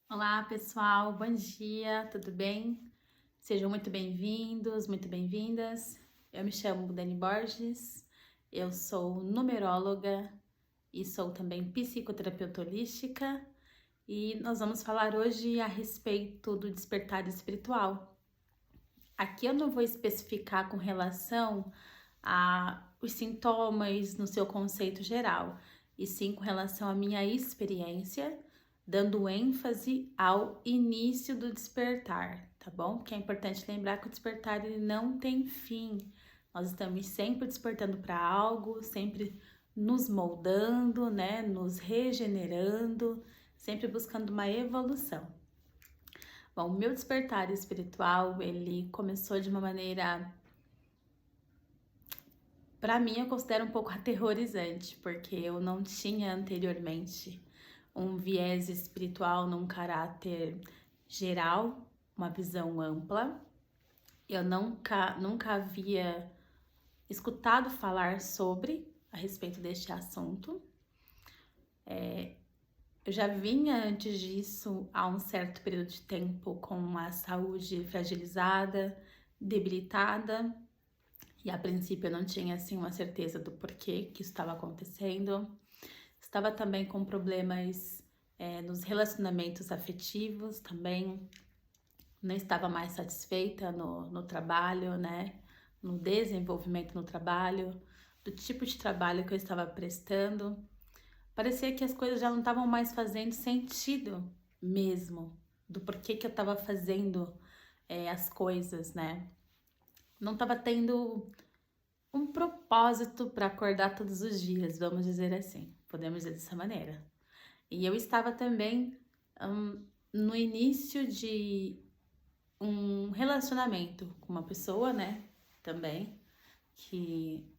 Olá, pessoal, bom dia, tudo bem? Sejam muito bem-vindos, muito bem-vindas. Eu me chamo Dani Borges, eu sou numeróloga e sou também psicoterapeuta holística e nós vamos falar hoje a respeito do despertar espiritual. Aqui eu não vou especificar com relação a os sintomas no seu conceito geral, e sim com relação à minha experiência, dando ênfase ao início do despertar, tá bom? Que é importante lembrar que o despertar ele não tem fim. Nós estamos sempre despertando para algo, sempre nos moldando, né? Nos regenerando, sempre buscando uma evolução. Bom, o meu despertar espiritual, ele começou de uma maneira, para mim, eu considero um pouco aterrorizante, porque eu não tinha anteriormente um viés espiritual num caráter geral, uma visão ampla. Eu nunca havia escutado falar sobre a respeito deste assunto. Eu já vinha antes disso há um certo período de tempo com a saúde fragilizada, debilitada, e a princípio eu não tinha assim uma certeza do porquê que isso estava acontecendo. Estava também com problemas nos relacionamentos afetivos também, não estava mais satisfeita no trabalho, né? No desenvolvimento no trabalho, do tipo de trabalho que eu estava prestando. Parecia que as coisas já não estavam mais fazendo sentido mesmo, do porquê que eu estava fazendo as coisas, né? Não estava tendo um propósito para acordar todos os dias, vamos dizer assim, podemos dizer dessa maneira. E eu estava também no início de um relacionamento com uma pessoa, né? Também, que,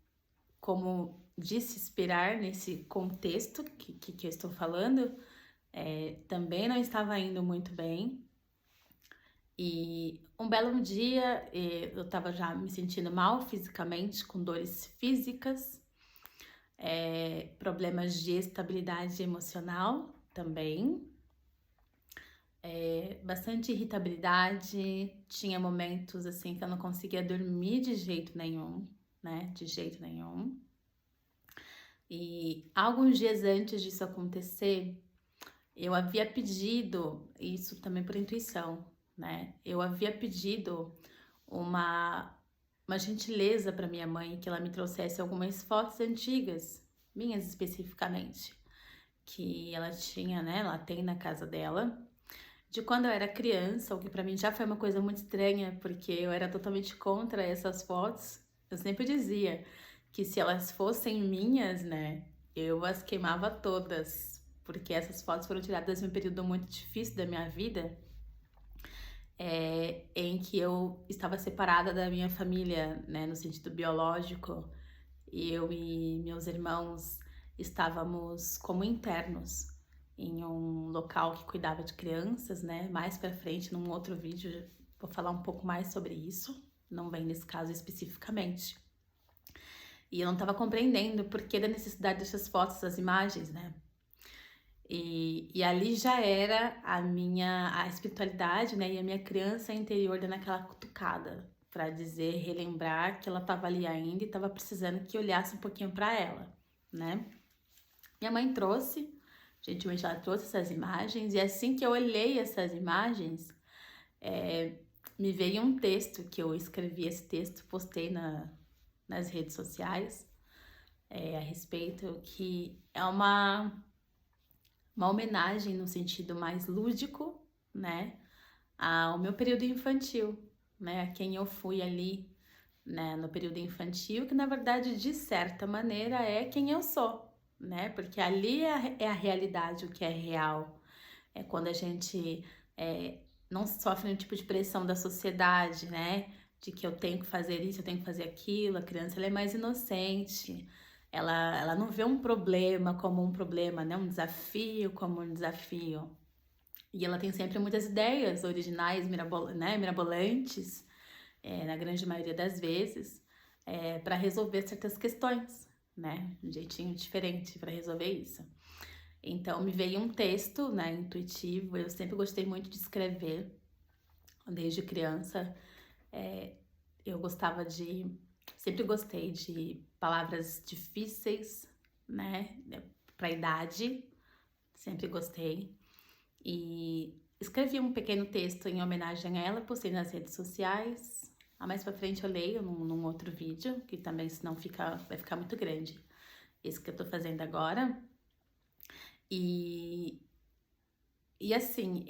como de se esperar nesse contexto que eu estou falando, também não estava indo muito bem. E um belo dia eu estava já me sentindo mal fisicamente, com dores físicas, problemas de estabilidade emocional também, bastante irritabilidade, tinha momentos assim que eu não conseguia dormir de jeito nenhum, né? De jeito nenhum. E alguns dias antes disso acontecer, eu havia pedido, isso também por intuição, né? Eu havia pedido uma, uma gentileza para minha mãe, que ela me trouxesse algumas fotos antigas, minhas especificamente, que ela tinha, né? Ela tem na casa dela, de quando eu era criança, o que para mim já foi uma coisa muito estranha, porque eu era totalmente contra essas fotos. Eu sempre dizia que se elas fossem minhas, né, eu as queimava todas, porque essas fotos foram tiradas em um período muito difícil da minha vida, em que eu estava separada da minha família, né, no sentido biológico, e eu e meus irmãos estávamos como internos em um local que cuidava de crianças, né? Mais pra frente, num outro vídeo, vou falar um pouco mais sobre isso, não vem nesse caso especificamente. E eu não estava compreendendo o porquê da necessidade dessas fotos, das imagens, né? E ali já era a espiritualidade, né? E a minha criança interior dando aquela cutucada para dizer, relembrar que ela estava ali ainda e estava precisando que olhasse um pouquinho para ela, né? Minha mãe trouxe, gentilmente ela trouxe essas imagens, e assim que eu olhei essas imagens, me veio um texto que eu escrevi, esse texto, postei nas redes sociais, a respeito, que é uma homenagem no sentido mais lúdico, né, ao meu período infantil, né, a quem eu fui ali, né, no período infantil, que na verdade, de certa maneira, é quem eu sou, né, porque ali é a realidade, o que é real, é quando a gente não sofre nenhum tipo de pressão da sociedade, né, de que eu tenho que fazer isso, eu tenho que fazer aquilo, a criança ela é mais inocente, ela não vê um problema como um problema, né? Um desafio como um desafio. E ela tem sempre muitas ideias originais, né? Mirabolantes, na grande maioria das vezes, para resolver certas questões, né? Um jeitinho diferente para resolver isso. Então, me veio um texto, né, intuitivo. Eu sempre gostei muito de escrever, desde criança. Eu sempre gostei de palavras difíceis, né, para idade, sempre gostei. E escrevi um pequeno texto em homenagem a ela, postei nas redes sociais. Mais pra frente eu leio num outro vídeo, que também senão vai ficar muito grande. Esse que eu tô fazendo agora. E assim,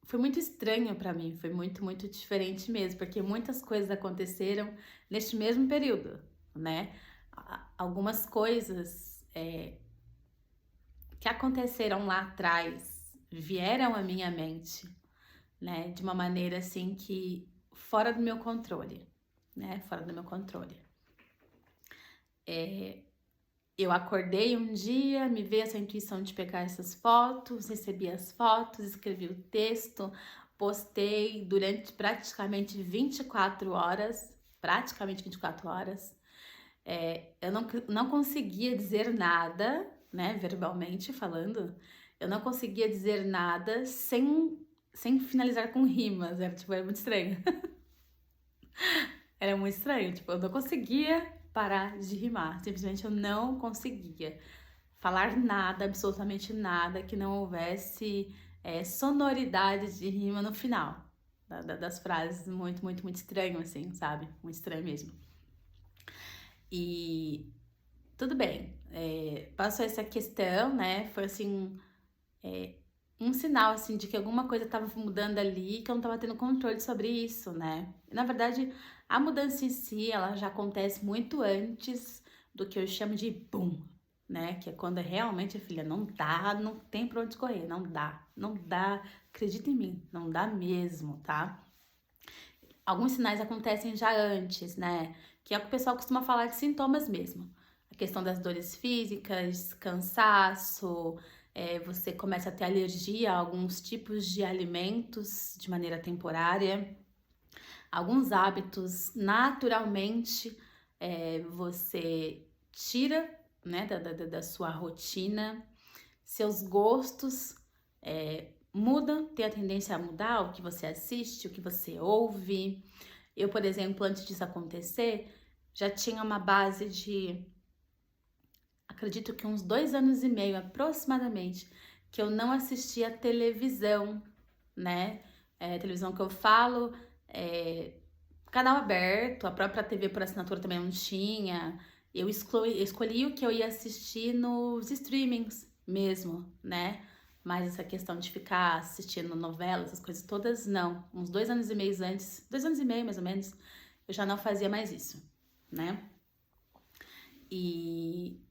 foi muito estranho pra mim, foi muito, muito diferente mesmo, porque muitas coisas aconteceram neste mesmo período, né? Algumas coisas que aconteceram lá atrás vieram à minha mente, né? De uma maneira assim que fora do meu controle, né? Fora do meu controle. Eu acordei um dia, me veio essa intuição de pegar essas fotos, recebi as fotos, escrevi o texto, postei durante praticamente 24 horas, eu não conseguia dizer nada, né, verbalmente falando, eu não conseguia dizer nada sem finalizar com rimas, era muito estranho. Era muito estranho, tipo, eu não conseguia parar de rimar, simplesmente eu não conseguia falar nada, absolutamente nada, que não houvesse sonoridade de rima no final das frases. Muito, muito, muito estranho, assim, sabe? Muito estranho mesmo. E tudo bem, passou essa questão, né? Foi assim, um sinal, assim, de que alguma coisa estava mudando ali, que eu não estava tendo controle sobre isso, né? Na verdade, a mudança em si, ela já acontece muito antes do que eu chamo de boom, né? Que é quando realmente, filha, não dá, não tem pra onde correr, não dá, acredita em mim, não dá mesmo, tá? Alguns sinais acontecem já antes, né? Que é o que o pessoal costuma falar de sintomas mesmo. A questão das dores físicas, cansaço, você começa a ter alergia a alguns tipos de alimentos de maneira temporária. Alguns hábitos, naturalmente, você tira, né, da sua rotina. Seus gostos mudam, tem a tendência a mudar o que você assiste, o que você ouve. Eu, por exemplo, antes disso acontecer, já tinha uma base de, acredito que uns 2 anos e meio aproximadamente, que eu não assistia televisão, né? Televisão que eu falo, canal aberto, a própria TV por assinatura também não tinha. Eu escolhi o que eu ia assistir nos streamings mesmo, né? Mas essa questão de ficar assistindo novelas, essas coisas todas, não. Uns 2 anos e meio antes, 2 anos e meio mais ou menos, eu já não fazia mais isso, né? E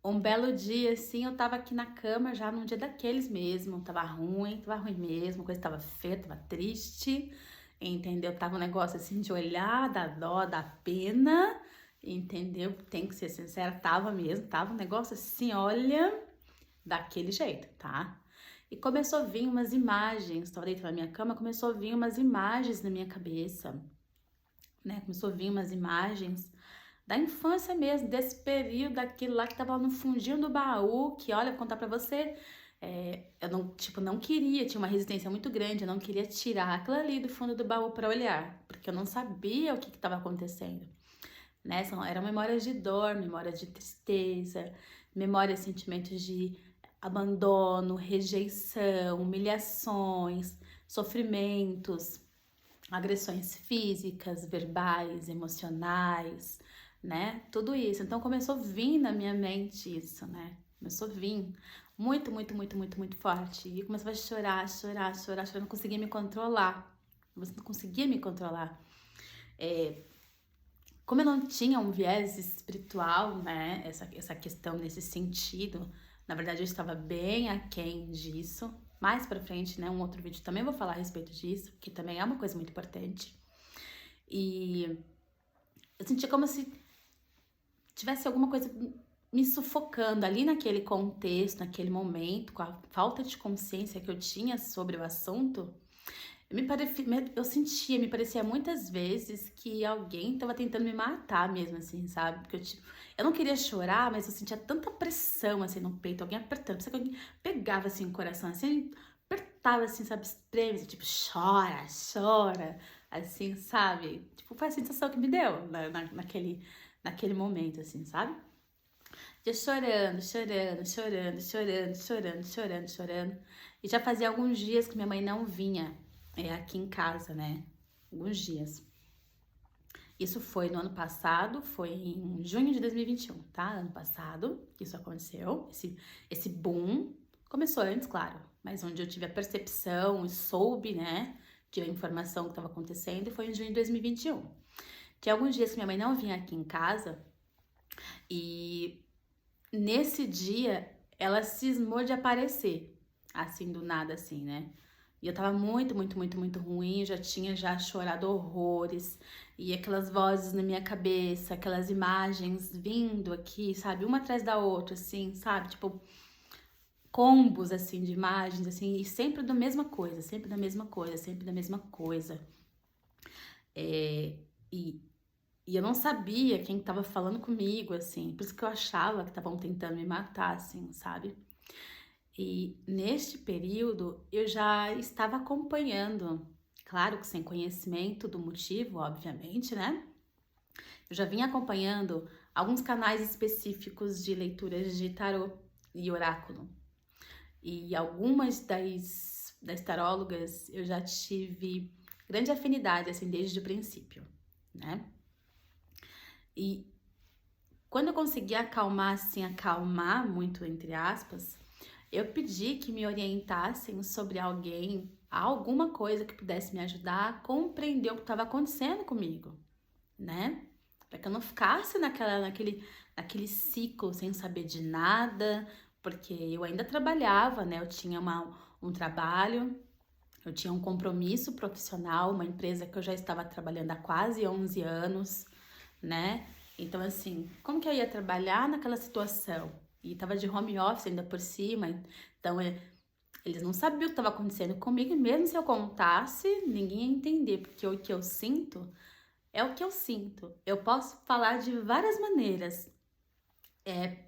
um belo dia, assim, eu tava aqui na cama já num dia daqueles mesmo, tava ruim mesmo, a coisa tava feia, tava triste, entendeu? Tava um negócio assim de olhar, da dó, da pena, entendeu? Tem que ser sincera, tava mesmo, tava um negócio assim, olha, daquele jeito, tá? E começou a vir umas imagens, tava deitada na minha cama, começou a vir umas imagens na minha cabeça, né? Começou a vir umas imagens da infância mesmo, desse período, daquilo lá que tava no fundinho do baú, que olha, vou contar pra você, eu não, tipo, não queria, tinha uma resistência muito grande, eu não queria tirar aquilo ali do fundo do baú pra olhar, porque eu não sabia o que tava acontecendo, né? Eram memórias de dor, memórias de tristeza, memórias, sentimentos de abandono, rejeição, humilhações, sofrimentos, agressões físicas, verbais, emocionais, né? Tudo isso. Então começou a vir na minha mente isso, né? Começou a vir muito, muito, muito, muito, muito forte. E eu começava a chorar, chorar, chorar, chorar. Eu não conseguia me controlar. Você não conseguia me controlar. Como eu não tinha um viés espiritual, né? Essa questão nesse sentido, na verdade eu estava bem aquém disso. Mais pra frente, né? Um outro vídeo também vou falar a respeito disso, que também é uma coisa muito importante. E eu sentia como se tivesse alguma coisa me sufocando ali naquele contexto, naquele momento, com a falta de consciência que eu tinha sobre o assunto. me parecia muitas vezes que alguém estava tentando me matar mesmo, assim, sabe? Porque eu não queria chorar, mas eu sentia tanta pressão, assim, no peito, alguém apertando. Parecia que alguém pegava, assim, o coração, assim, apertava, assim, sabe? Espreme, assim, tipo, chora, chora, assim, sabe? Tipo, foi a sensação que me deu naquele momento, assim, sabe? Eu chorando, chorando, chorando, chorando, chorando, chorando, chorando. E já fazia alguns dias que minha mãe não vinha aqui em casa, né? Alguns dias. Isso foi no ano passado, foi em junho de 2021, tá? Ano passado que isso aconteceu, esse boom. Começou antes, claro, mas onde eu tive a percepção e soube, né, de a informação que estava acontecendo, foi em junho de 2021. Tinha alguns dias que minha mãe não vinha aqui em casa e nesse dia ela cismou de aparecer, assim, do nada, assim, né? E eu tava muito, muito, muito, muito ruim, já tinha chorado horrores, e aquelas vozes na minha cabeça, aquelas imagens vindo aqui, sabe, uma atrás da outra, assim, sabe, tipo, combos, assim, de imagens, assim, e sempre da mesma coisa, sempre da mesma coisa, sempre da mesma coisa. E, e eu não sabia quem tava falando comigo, assim, por isso que eu achava que estavam tentando me matar, assim, sabe? E neste período eu já estava acompanhando, claro que sem conhecimento do motivo, obviamente, né? Eu já vinha acompanhando alguns canais específicos de leituras de tarô e oráculo. E algumas das tarólogas eu já tive grande afinidade, assim, desde o princípio, né? E quando eu consegui acalmar, assim, acalmar muito, entre aspas, eu pedi que me orientassem sobre alguma coisa que pudesse me ajudar a compreender o que estava acontecendo comigo, né? Para que eu não ficasse naquele ciclo sem saber de nada, porque eu ainda trabalhava, né? Eu tinha um trabalho, eu tinha um compromisso profissional, uma empresa que eu já estava trabalhando há quase 11 anos, né? Então, assim, como que eu ia trabalhar naquela situação? E tava de home office ainda por cima, então eles não sabiam o que estava acontecendo comigo, e mesmo se eu contasse, ninguém ia entender, porque o que eu sinto é o que eu sinto. Eu posso falar de várias maneiras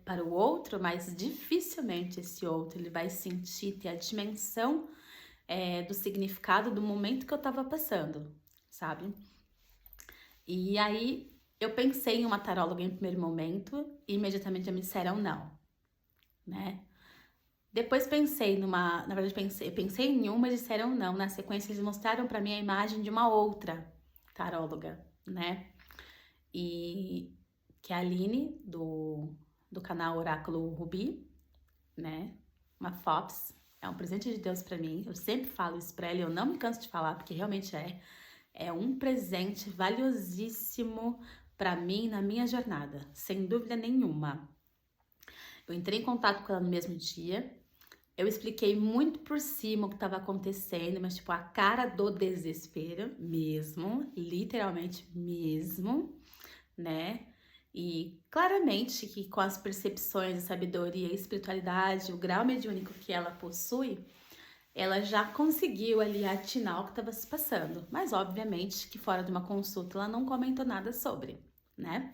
para o outro, mas dificilmente esse outro ele vai sentir, ter a dimensão do significado do momento que eu estava passando, sabe? E aí eu pensei em uma taróloga em primeiro momento e imediatamente já me disseram não, né? Depois na verdade pensei em uma e disseram não. Na sequência eles mostraram para mim a imagem de uma outra taróloga, né? E que é a Aline do canal Oráculo Rubi, né? Uma Fops, é um presente de Deus para mim. Eu sempre falo isso para ela, eu não me canso de falar porque realmente é um presente valiosíssimo para mim na minha jornada, sem dúvida nenhuma. Eu entrei em contato com ela no mesmo dia. Eu expliquei muito por cima o que estava acontecendo, mas tipo a cara do desespero mesmo, literalmente mesmo, né? E claramente que com as percepções, a sabedoria, a espiritualidade, o grau mediúnico que ela possui, ela já conseguiu ali atinar o que estava se passando. Mas obviamente que fora de uma consulta ela não comentou nada sobre, né?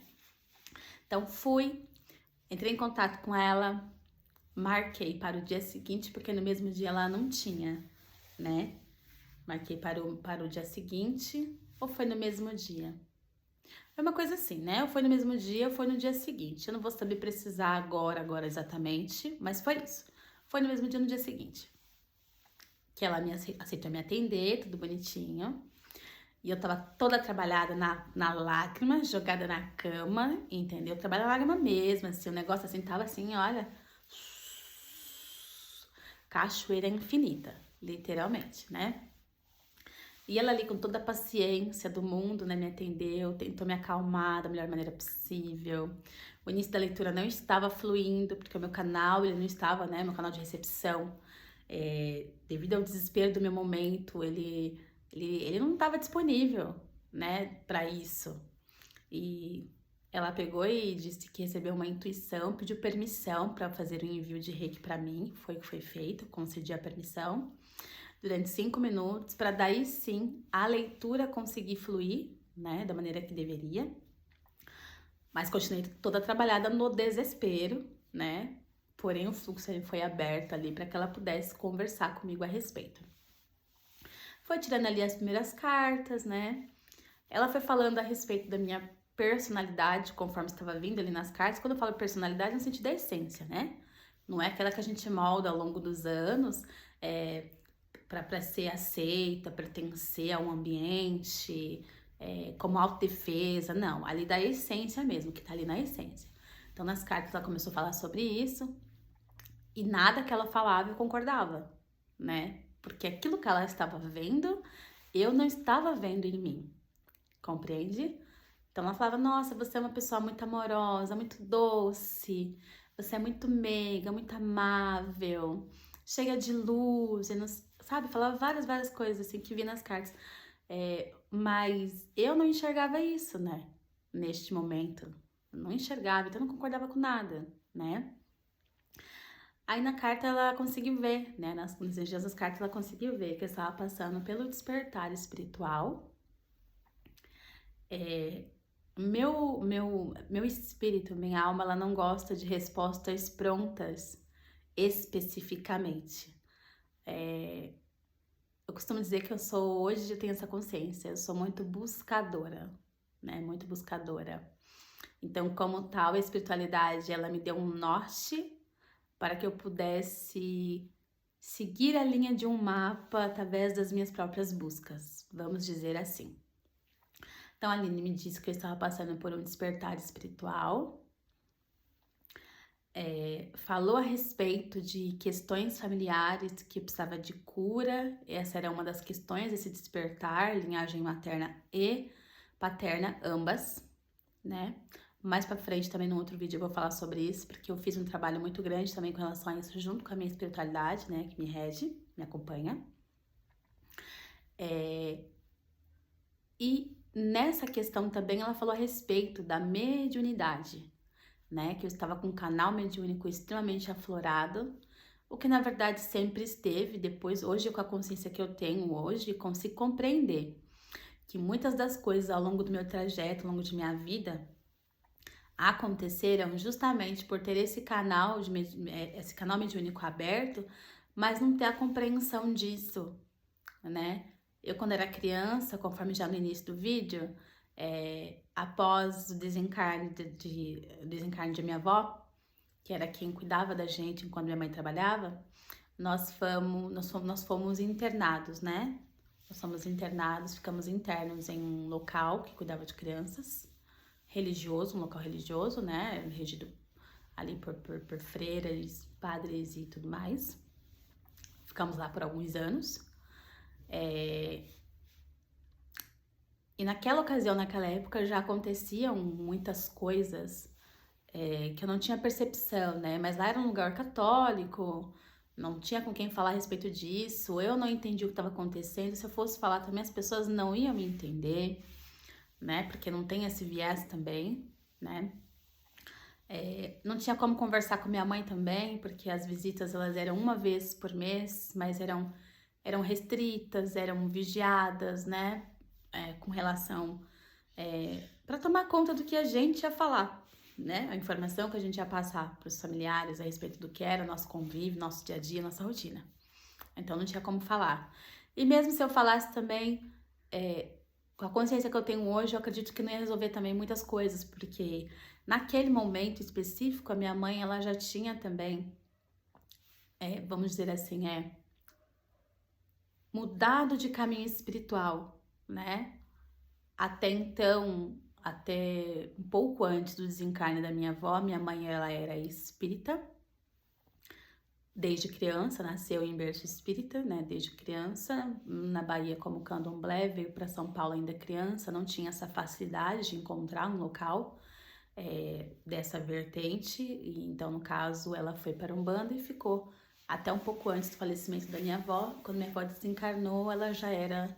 Então entrei em contato com ela, marquei para o dia seguinte, porque no mesmo dia ela não tinha, né? Marquei para o dia seguinte, ou foi no mesmo dia? Foi uma coisa assim, né? Ou foi no mesmo dia, ou foi no dia seguinte. Eu não vou saber precisar agora exatamente, mas foi isso. Foi no mesmo dia, no dia seguinte. Que ela aceitou me atender, tudo bonitinho. E eu tava toda trabalhada na lágrima, jogada na cama, entendeu? Trabalho na lágrima mesmo, assim, o negócio assim, tava assim, olha... Cachoeira infinita, literalmente, né? E ela ali com toda a paciência do mundo, né, me atendeu, tentou me acalmar da melhor maneira possível. O início da leitura não estava fluindo, porque o meu canal, ele não estava, né, meu canal de recepção, devido ao desespero do meu momento, ele não estava disponível, né, para isso. E ela pegou e disse que recebeu uma intuição, pediu permissão para fazer o envio de reiki para mim, foi o que foi feito, concedi a permissão. durante 5 minutos, para daí sim a leitura conseguir fluir, né, da maneira que deveria. Mas continuei toda trabalhada no desespero, né? Porém, o fluxo ele foi aberto ali para que ela pudesse conversar comigo a respeito. Foi tirando ali as primeiras cartas, né? Ela foi falando a respeito da minha personalidade, conforme estava vindo ali nas cartas. Quando eu falo personalidade, no sentido da essência, né? Não é aquela que a gente molda ao longo dos anos, para ser aceita, pertencer a um ambiente, como autodefesa, não. Ali da essência mesmo, que tá ali na essência. Então, nas cartas, ela começou a falar sobre isso. E nada que ela falava eu concordava, né? Porque aquilo que ela estava vendo, eu não estava vendo em mim. Compreende? Então ela falava, nossa, você é uma pessoa muito amorosa, muito doce, você é muito meiga, muito amável, cheia de luz, sabe? Falava várias coisas assim que vi nas cartas. Mas eu não enxergava isso, né? Neste momento. Eu não enxergava, então eu não concordava com nada, né? Aí na carta ela conseguiu ver, né? Nas energias das cartas ela conseguiu ver que eu estava passando pelo despertar espiritual. Meu espírito, minha alma, ela não gosta de respostas prontas especificamente. Eu costumo dizer que hoje eu tenho essa consciência, eu sou muito buscadora, né? Muito buscadora. Então, como tal, a espiritualidade, ela me deu um norte para que eu pudesse seguir a linha de um mapa através das minhas próprias buscas, vamos dizer assim. Então, a Aline me disse que eu estava passando por um despertar espiritual, falou a respeito de questões familiares que eu precisava de cura. Essa era uma das questões, esse despertar, linhagem materna e paterna, ambas, né? Mais pra frente, também no outro vídeo, eu vou falar sobre isso, porque eu fiz um trabalho muito grande também com relação a isso, junto com a minha espiritualidade, né? Que me rege, me acompanha. E nessa questão também, ela falou a respeito da mediunidade, né? Que eu estava com um canal mediúnico extremamente aflorado, o que na verdade sempre esteve. Depois, hoje, com a consciência que eu tenho hoje, consigo compreender que muitas das coisas ao longo do meu trajeto, ao longo de minha vida, aconteceram justamente por ter esse canal mediúnico aberto, mas não ter a compreensão disso, né? Eu, quando era criança, conforme já no início do vídeo, após o desencarne de minha avó, que era quem cuidava da gente enquanto minha mãe trabalhava, nós fomos internados, né? Nós fomos internados, ficamos internos em um local que cuidava de crianças, religioso, um local religioso, né? Regido ali por freiras, padres e tudo mais. Ficamos lá por alguns anos. E naquela ocasião, naquela época, já aconteciam muitas coisas que eu não tinha percepção, né? Mas lá era um lugar católico, não tinha com quem falar a respeito disso, eu não entendi o que estava acontecendo. Se eu fosse falar também, as pessoas não iam me entender, né? Porque não tem esse viés também, né? Não tinha como conversar com minha mãe também, porque as visitas elas eram uma vez por mês, mas eram restritas, eram vigiadas, né? Com relação para tomar conta do que a gente ia falar, né? A informação que a gente ia passar para os familiares a respeito do que era nosso convívio, nosso dia a dia, nossa rotina. Então não tinha como falar. E mesmo se eu falasse também, com a consciência que eu tenho hoje, eu acredito que não ia resolver também muitas coisas, porque naquele momento específico, a minha mãe, ela já tinha também, vamos dizer assim, mudado de caminho espiritual, né? Até então, até um pouco antes do desencarne da minha avó, minha mãe, ela era espírita. Desde criança, nasceu em berço espírita, né? Desde criança, na Bahia como candomblé, veio para São Paulo ainda criança, não tinha essa facilidade de encontrar um local dessa vertente, e então, no caso, ela foi para Umbanda e ficou até um pouco antes do falecimento da minha avó. Quando minha avó desencarnou, ela já era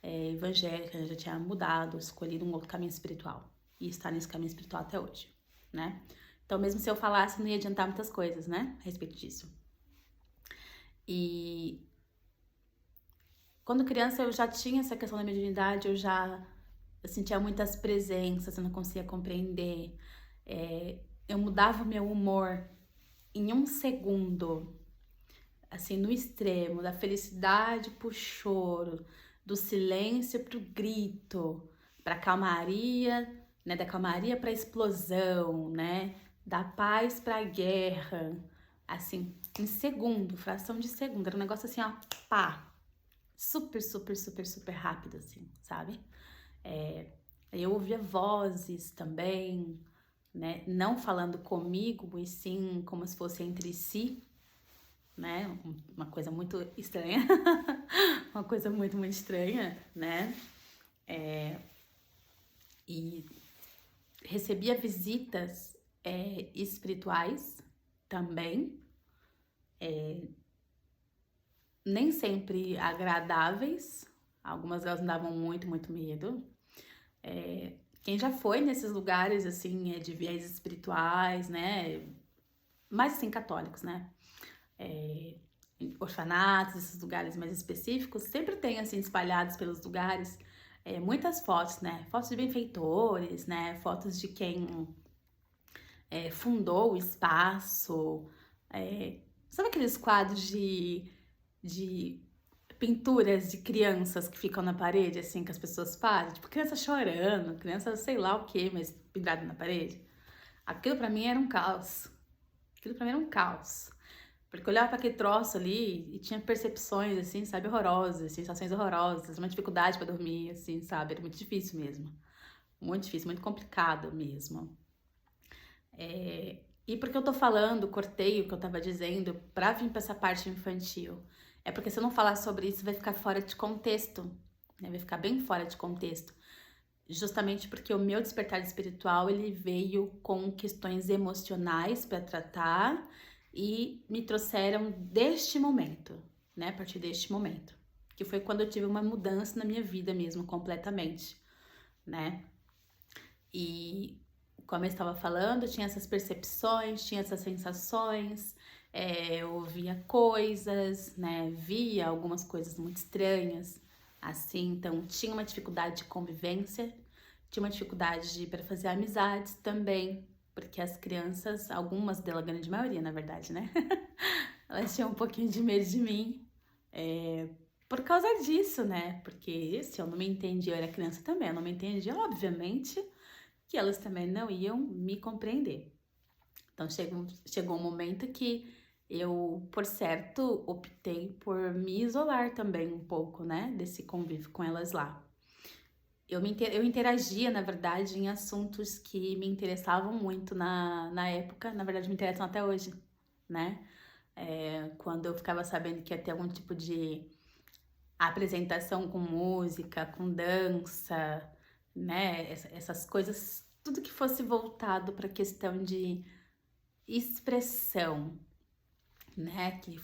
evangélica, já tinha mudado, escolhido um outro caminho espiritual, e está nesse caminho espiritual até hoje, né? Então, mesmo se eu falasse, não ia adiantar muitas coisas, né, a respeito disso. E quando criança eu já tinha essa questão da mediunidade, eu sentia muitas presenças, eu não conseguia compreender. Eu mudava o meu humor em um segundo, assim, no extremo, da felicidade pro choro, do silêncio pro grito, pra calmaria, né, da calmaria pra explosão, né, da paz pra guerra, assim, em segundo, fração de segundo, era um negócio assim, ó, pá, super, super, super, super rápido, assim, sabe? Eu ouvia vozes também, né, não falando comigo, e sim como se fosse entre si, né? Uma coisa muito estranha, uma coisa muito, muito estranha, né? E recebia visitas espirituais também, nem sempre agradáveis, algumas delas me davam muito, muito medo. Quem já foi nesses lugares, assim, de viés espirituais, né? Mais assim, católicos, né? Orfanatos, esses lugares mais específicos, sempre tem, assim, espalhados pelos lugares, muitas fotos, né? Fotos de benfeitores, né? Fotos de quem fundou o espaço. Sabe aqueles quadros de pinturas de crianças que ficam na parede, assim, que as pessoas fazem? Tipo, criança chorando, criança sei lá o que, mas pendurada na parede. Aquilo pra mim era um caos. Aquilo pra mim era um caos. Porque eu olhava pra aquele troço ali e tinha percepções, assim, sabe, horrorosas, sensações horrorosas, uma dificuldade pra dormir, assim, sabe? Era muito difícil mesmo. Muito difícil, muito complicado mesmo. E por que eu tô falando, cortei o que eu tava dizendo pra vir pra essa parte infantil? É porque se eu não falar sobre isso, vai ficar fora de contexto, né? Vai ficar bem fora de contexto. Justamente porque o meu despertar espiritual, ele veio com questões emocionais para tratar e me trouxeram deste momento, né? A partir deste momento. Que foi quando eu tive uma mudança na minha vida mesmo, completamente, né? E como eu estava falando, tinha essas percepções, tinha essas sensações, eu ouvia coisas, né? Via algumas coisas muito estranhas, assim, então tinha uma dificuldade de convivência, tinha uma dificuldade para fazer amizades também, porque as crianças, algumas delas, a grande maioria, na verdade, né? Elas tinham um pouquinho de medo de mim, por causa disso, né? Porque se eu não me entendia, eu era criança também, eu não me entendia, obviamente que elas também não iam me compreender. Então chegou um momento que eu, por certo, optei por me isolar também um pouco, né, desse convívio com elas lá. Eu interagia, na verdade, em assuntos que me interessavam muito na época, na verdade me interessam até hoje, né? Quando eu ficava sabendo que ia ter algum tipo de apresentação com música, com dança, né? Essas coisas, tudo que fosse voltado para a questão de expressão, né? Que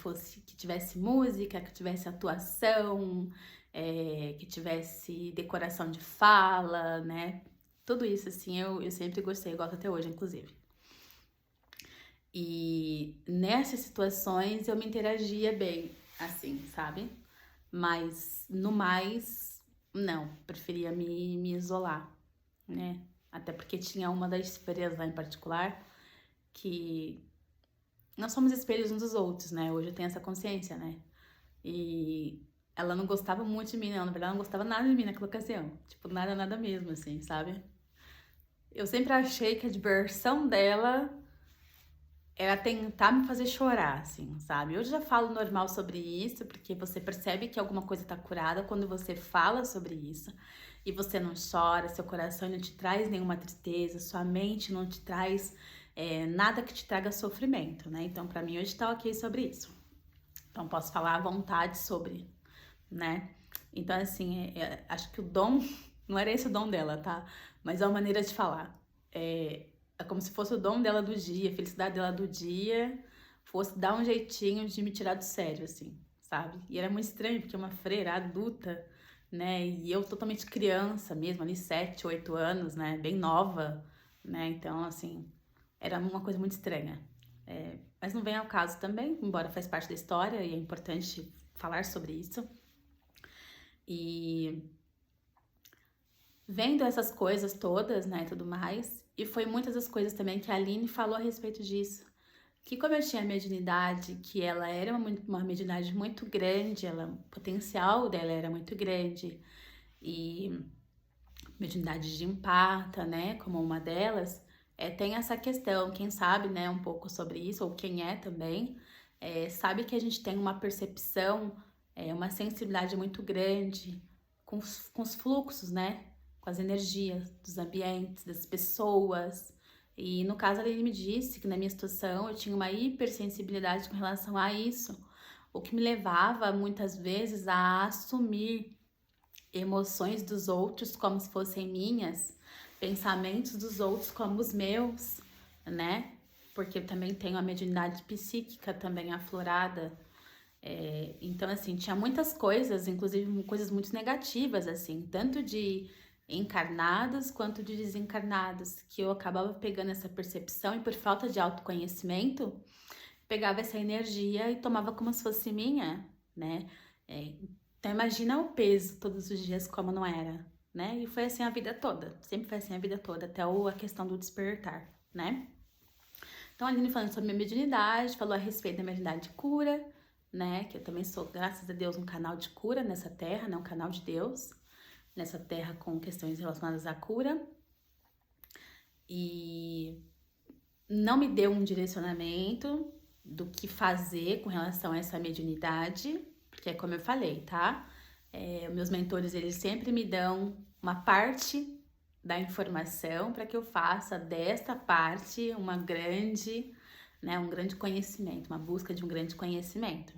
tivesse música, que tivesse atuação, que tivesse decoração de fala, né? Tudo isso, assim, eu sempre gostei, eu gosto até hoje, inclusive. E nessas situações eu me interagia bem, assim, sabe? Mas no mais, não, preferia me isolar, né? Até porque tinha uma das freiras lá em particular que nós somos espelhos uns dos outros, né? Hoje eu tenho essa consciência, né? E ela não gostava muito de mim, não. Na verdade, ela não gostava nada de mim naquela ocasião. Tipo, nada, nada mesmo, assim, sabe? Eu sempre achei que a diversão dela era tentar me fazer chorar, assim, sabe? Hoje já falo normal sobre isso, porque você percebe que alguma coisa tá curada quando você fala sobre isso e você não chora, seu coração não te traz nenhuma tristeza, sua mente não te traz nada que te traga sofrimento, né? Então, pra mim, hoje tá ok sobre isso. Então, posso falar à vontade sobre, né? Então, assim, acho que o dom, não era esse o dom dela, tá? Mas é uma maneira de falar. É como se fosse o dom dela do dia, a felicidade dela do dia, fosse dar um jeitinho de me tirar do sério, assim, sabe? E era muito estranho, porque é uma freira adulta, né? E eu totalmente criança mesmo, ali 7, 8 anos, né? Bem nova, né? Então, assim, era uma coisa muito estranha. Mas não vem ao caso também, embora faz parte da história e é importante falar sobre isso. E vendo essas coisas todas, né, tudo mais, e foi muitas das coisas também que a Aline falou a respeito disso. Que como eu tinha mediunidade, que ela era uma mediunidade muito grande, o potencial dela era muito grande, e mediunidade de empata, né, como uma delas, tem essa questão, quem sabe, né, um pouco sobre isso, ou quem é também, sabe que a gente tem uma percepção, uma sensibilidade muito grande com os fluxos, né, com as energias dos ambientes, das pessoas. E no caso, ele me disse que na minha situação eu tinha uma hipersensibilidade com relação a isso, o que me levava muitas vezes a assumir emoções dos outros como se fossem minhas, pensamentos dos outros como os meus, né? Porque eu também tenho a mediunidade psíquica também aflorada. Então, assim, tinha muitas coisas, inclusive coisas muito negativas, assim, tanto de encarnados quanto de desencarnados, que eu acabava pegando essa percepção e por falta de autoconhecimento, pegava essa energia e tomava como se fosse minha, né? Então imagina o peso todos os dias como não era, né? E foi assim a vida toda, sempre foi assim a vida toda, até a questão do despertar, né? Então a Aline falando sobre minha mediunidade, falou a respeito da mediunidade de cura, né? Que eu também sou, graças a Deus, um canal de cura nessa terra, né? Um canal de Deus nessa terra com questões relacionadas à cura. E não me deu um direcionamento do que fazer com relação a essa mediunidade, porque é como eu falei, tá? Meus mentores, eles sempre me dão uma parte da informação para que eu faça desta parte uma grande, né, um grande conhecimento, uma busca de um grande conhecimento.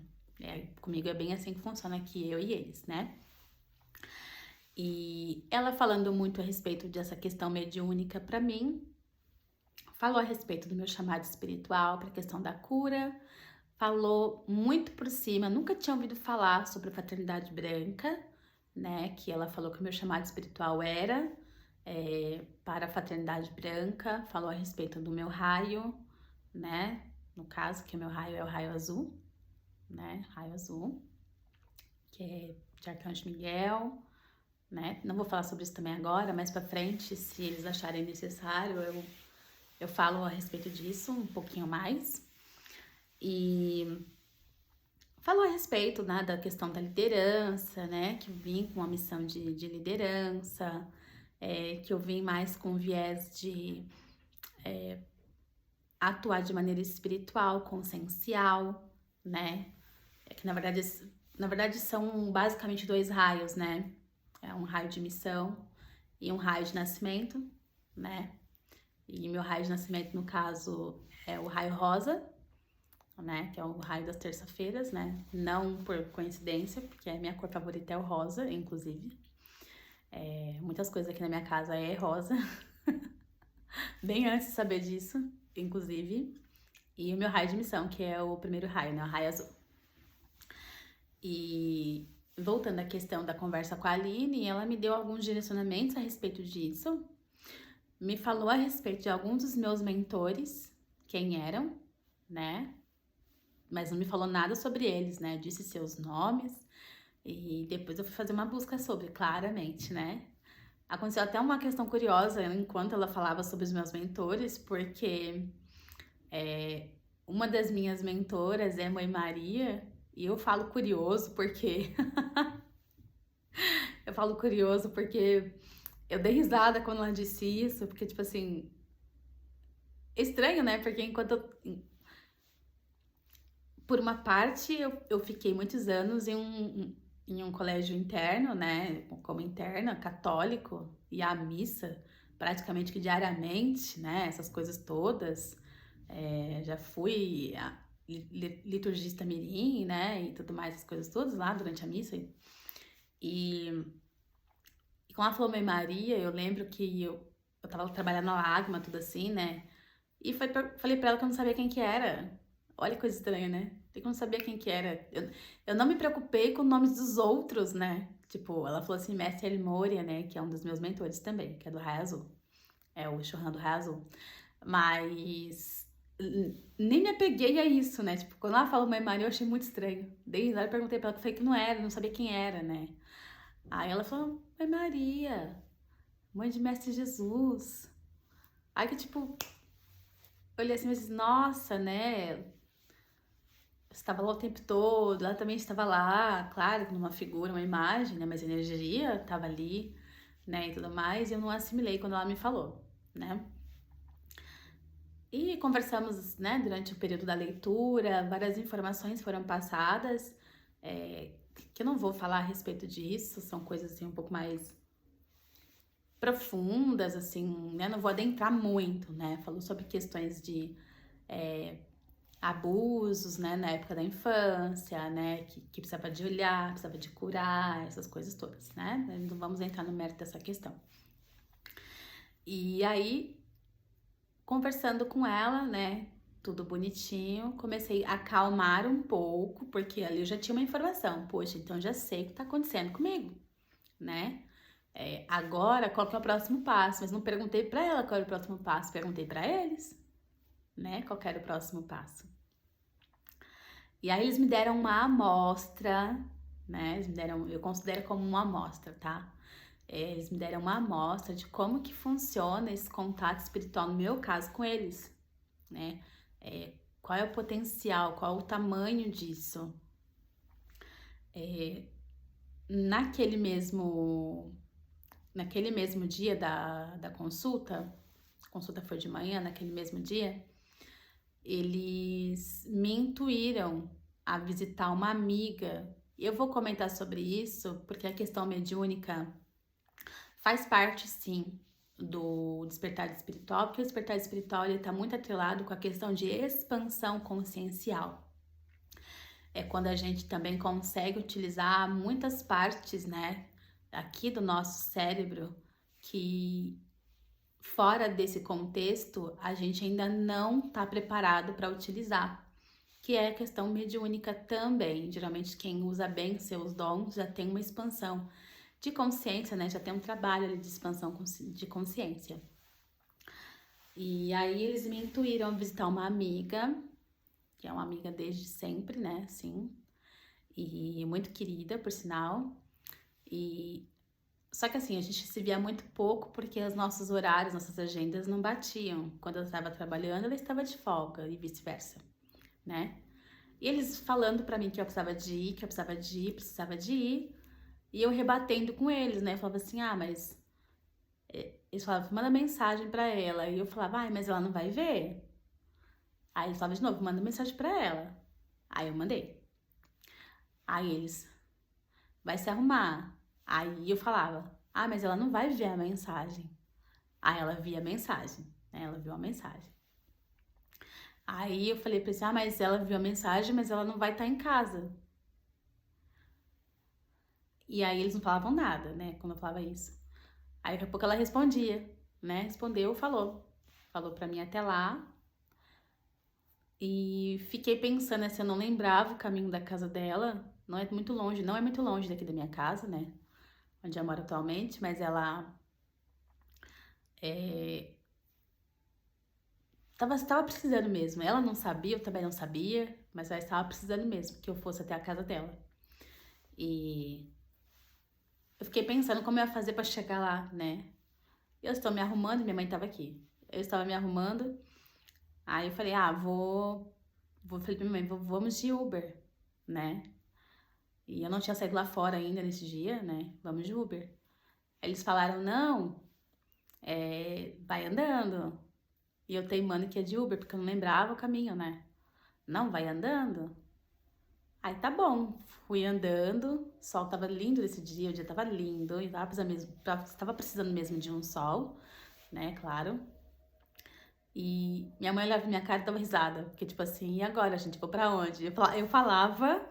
Comigo é bem assim que funciona aqui, eu e eles, né? E ela falando muito a respeito dessa questão mediúnica para mim, falou a respeito do meu chamado espiritual para a questão da cura, falou muito por cima, nunca tinha ouvido falar sobre a fraternidade branca, né? Que ela falou que o meu chamado espiritual era para a fraternidade branca, falou a respeito do meu raio, né? No caso, que o meu raio é o raio azul, né? Raio azul, que é de Arcanjo Miguel, né? Não vou falar sobre isso também agora, mais para frente, se eles acharem necessário, eu falo a respeito disso um pouquinho mais. E falou a respeito, né, da questão da liderança, né, que eu vim com uma missão de liderança, que eu vim mais com viés de atuar de maneira espiritual, consciencial, né, que na verdade são basicamente dois raios, né, um raio de missão e um raio de nascimento, né, e meu raio de nascimento, no caso, é o raio rosa, né, que é o raio das terça-feiras, né, não por coincidência, porque a minha cor favorita é o rosa, inclusive. Muitas coisas aqui na minha casa é rosa, bem antes de saber disso, inclusive. E o meu raio de missão, que é o primeiro raio, né, o raio azul. E voltando à questão da conversa com a Aline, ela me deu alguns direcionamentos a respeito disso, me falou a respeito de alguns dos meus mentores, quem eram, né, mas não me falou nada sobre eles, né? Disse seus nomes e depois eu fui fazer uma busca sobre, claramente, né? Aconteceu até uma questão curiosa enquanto ela falava sobre os meus mentores, porque uma das minhas mentoras é Mãe Maria, e eu falo curioso porque eu falo curioso porque eu dei risada quando ela disse isso, porque tipo assim, é estranho, né? Porque por uma parte, eu fiquei muitos anos em um colégio interno, né? Como interna, católico, e à missa praticamente que diariamente, né? Essas coisas todas. Já fui liturgista mirim, né? E tudo mais, essas coisas todas lá durante a missa. E com a Flor Mãe Maria, eu lembro que eu tava trabalhando na Lágrima, tudo assim, né? E falei pra ela que eu não sabia quem que era. Olha que coisa estranha, né? Eu não sabia quem que era. Eu não me preocupei com nomes dos outros, né? Tipo, ela falou assim, Mestre El Moria, né? Que é um dos meus mentores também, que é do Raio Azul. É o Chorrão do Raio Azul. Mas nem me apeguei a isso, né? Tipo, quando ela falou Mãe Maria, eu achei muito estranho. Dei risada e perguntei pra ela, que falei que não era, não sabia quem era, né? Aí ela falou, Oi Maria, mãe de Mestre Jesus. Aí que tipo, eu olhei assim, mas nossa, né? Estava lá o tempo todo, ela também estava lá, claro, numa figura, uma imagem, né? Mas a energia estava ali, né? E tudo mais, e eu não assimilei quando ela me falou, né? E conversamos, né, durante o período da leitura, várias informações foram passadas, que eu não vou falar a respeito disso, são coisas assim um pouco mais profundas, assim, né? Não vou adentrar muito, né? Falou sobre questões de abusos, né, na época da infância, né, que precisava de olhar, precisava de curar, essas coisas todas, né? Não vamos entrar no mérito dessa questão. E aí, conversando com ela, né, tudo bonitinho, comecei a acalmar um pouco, porque ali eu já tinha uma informação, poxa, então já sei o que tá acontecendo comigo, né? Agora, qual que é o próximo passo? Mas não perguntei para ela qual era o próximo passo, perguntei para eles, né, qual que era o próximo passo. E aí eles me deram uma amostra, né? Eles me deram, eu considero como uma amostra, tá? Eles me deram uma amostra de como que funciona esse contato espiritual, no meu caso, com eles, né? Qual é o potencial, qual é o tamanho disso. Naquele mesmo dia da consulta, a consulta foi de manhã, naquele mesmo dia, eles me intuíram a visitar uma amiga. Eu vou comentar sobre isso porque a questão mediúnica faz parte, sim, do despertar espiritual, porque o despertar espiritual ele está muito atrelado com a questão de expansão consciencial. É quando a gente também consegue utilizar muitas partes, né, aqui do nosso cérebro que fora desse contexto, a gente ainda não está preparado para utilizar, que é a questão mediúnica também. Geralmente, quem usa bem seus dons já tem uma expansão de consciência, né? Já tem um trabalho ali de expansão de consciência. E aí, eles me intuíram a visitar uma amiga, que é uma amiga desde sempre, né? Sim, e muito querida, por sinal. E só que assim, a gente se via muito pouco porque os nossos horários, nossas agendas não batiam. Quando eu estava trabalhando, ela estava de folga e vice-versa, né? E eles falando pra mim que eu precisava de ir, que eu precisava de ir, precisava de ir. E eu rebatendo com eles, né? Eu falava assim, mas... Eles falavam, manda mensagem pra ela. E eu falava, mas ela não vai ver. Aí eles falavam de novo, manda mensagem pra ela. Aí eu mandei. Aí eles, vai se arrumar. Aí eu falava, mas ela não vai ver a mensagem. Aí ela via a mensagem, né? Ela viu a mensagem. Aí eu falei pra eles, mas ela viu a mensagem, mas ela não vai estar em casa. E aí eles não falavam nada, né? Quando eu falava isso. Aí daqui a pouco ela respondia, né? Respondeu, falou. Falou pra mim até lá. E fiquei pensando, se eu não lembrava o caminho da casa dela. Não é muito longe, não é muito longe daqui da minha casa, né? Onde eu moro atualmente, mas ela estava precisando mesmo. Ela não sabia, eu também não sabia, mas ela estava precisando mesmo que eu fosse até a casa dela. E eu fiquei pensando como eu ia fazer pra chegar lá, né? Eu estou me arrumando, minha mãe estava aqui. Eu estava me arrumando, aí eu falei, falei pra minha mãe, vamos de Uber, né? E eu não tinha saído lá fora ainda nesse dia, né? Vamos de Uber. Eles falaram, não, vai andando. E eu teimando que é de Uber, porque eu não lembrava o caminho, né? Não, vai andando. Aí tá bom, fui andando, o sol tava lindo esse dia, o dia tava lindo, e tava precisando mesmo de um sol, né, claro. E minha mãe olhava pra minha cara e dava risada, porque tipo assim, e agora, gente, vou pra onde? Eu falava,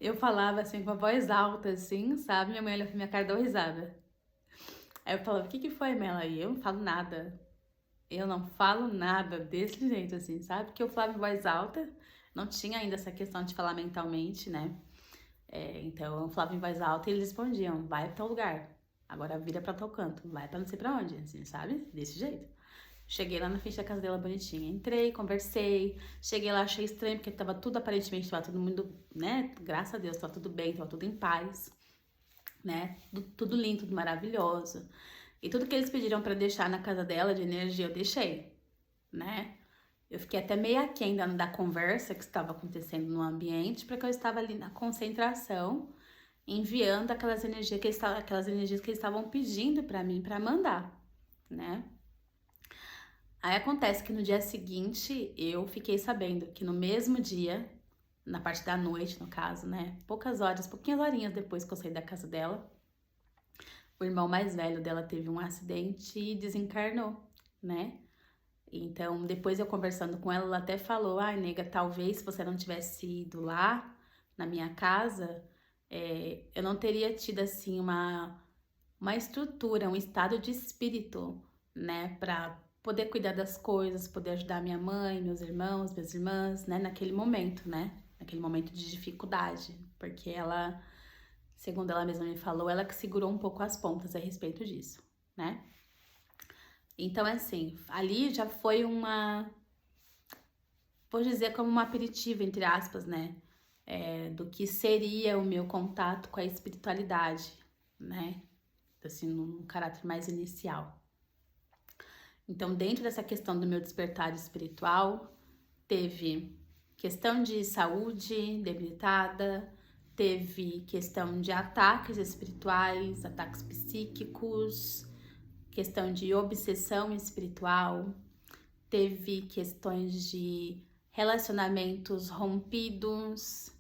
eu falava assim com a voz alta, assim, sabe? Minha mãe olhava pra minha cara e dava risada. Aí eu falava, o que que foi, Mela? E eu não falo nada. Eu não falo nada desse jeito, assim, sabe? Porque eu falava em voz alta, não tinha ainda essa questão de falar mentalmente, né? Então eu falava em voz alta e eles respondiam, vai pra tal lugar, agora vira pra tal canto, vai pra não sei pra onde, assim, sabe? Desse jeito. Cheguei lá na frente da casa dela bonitinha, entrei, conversei, cheguei lá, achei estranho, porque tava tudo, aparentemente, tava todo mundo, né? Graças a Deus, tava tudo bem, tava tudo em paz. né? Tudo lindo, tudo maravilhoso. E tudo que eles pediram para deixar na casa dela de energia, eu deixei, né? Eu fiquei até meio aquém da conversa que estava acontecendo no ambiente, porque eu estava ali na concentração, enviando aquelas energias que eles estavam pedindo para mim para mandar, né? Aí acontece que no dia seguinte eu fiquei sabendo que no mesmo dia, na parte da noite, no caso, né? Pouquinhas horinhas depois que eu saí da casa dela, o irmão mais velho dela teve um acidente e desencarnou, né? Então, depois eu conversando com ela, ela até falou: ai, nega, talvez se você não tivesse ido lá na minha casa, eu não teria tido assim uma estrutura, um estado de espírito, né, pra poder cuidar das coisas, poder ajudar minha mãe, meus irmãos, minhas irmãs, né, naquele momento, né, naquele momento de dificuldade, porque ela, segundo ela mesma me falou, ela que segurou um pouco as pontas a respeito disso, né. Então, assim, ali já foi vou dizer como um aperitivo, entre aspas, né, do que seria o meu contato com a espiritualidade, né, assim, num caráter mais inicial. Então, dentro dessa questão do meu despertar espiritual, teve questão de saúde debilitada, teve questão de ataques espirituais, ataques psíquicos, questão de obsessão espiritual, teve questões de relacionamentos rompidos,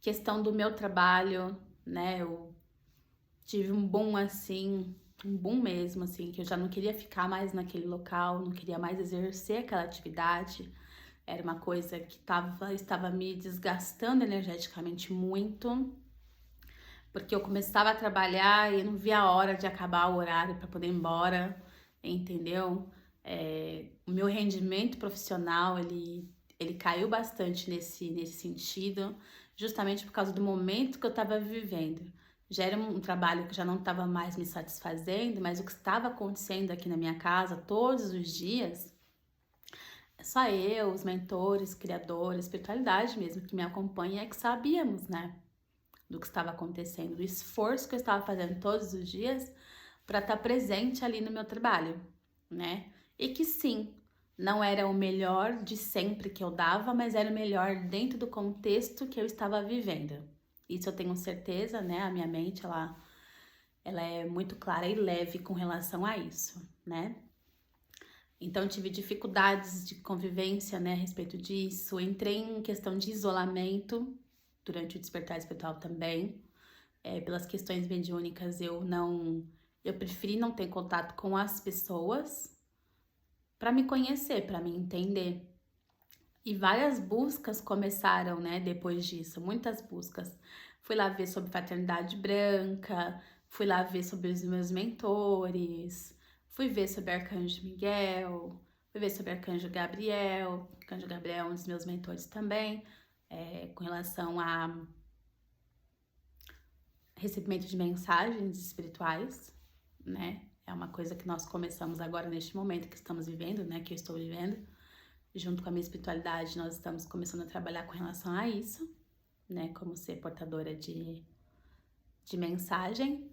questão do meu trabalho, né? Eu tive um boom assim, um boom mesmo, assim, que eu já não queria ficar mais naquele local, não queria mais exercer aquela atividade. Era uma coisa que estava me desgastando energeticamente muito, porque eu começava a trabalhar e eu não via a hora de acabar o horário para poder ir embora, entendeu? O meu rendimento profissional, ele caiu bastante nesse sentido, justamente por causa do momento que eu estava vivendo. Já era um trabalho que já não estava mais me satisfazendo, mas o que estava acontecendo aqui na minha casa todos os dias, só eu, os mentores, criadores, espiritualidade mesmo que me acompanha é que sabíamos, né, do que estava acontecendo, do esforço que eu estava fazendo todos os dias para estar presente ali no meu trabalho, né? E que sim, não era o melhor de sempre que eu dava, mas era o melhor dentro do contexto que eu estava vivendo. Isso eu tenho certeza, né? A minha mente, ela é muito clara e leve com relação a isso, né? Então, eu tive dificuldades de convivência, né, a respeito disso. Entrei em questão de isolamento durante o despertar espiritual também. Pelas questões mediúnicas, eu preferi não ter contato com as pessoas para me conhecer, para me entender. E várias buscas começaram, né, depois disso, muitas buscas. Fui lá ver sobre fraternidade branca, fui lá ver sobre os meus mentores, fui ver sobre Arcanjo Miguel, fui ver sobre Arcanjo Gabriel. Arcanjo Gabriel é um dos meus mentores também, com relação a recebimento de mensagens espirituais, né? É uma coisa que nós começamos agora neste momento que estamos vivendo, né? Que eu estou vivendo. Junto com a minha espiritualidade, nós estamos começando a trabalhar com relação a isso, né? Como ser portadora de mensagem.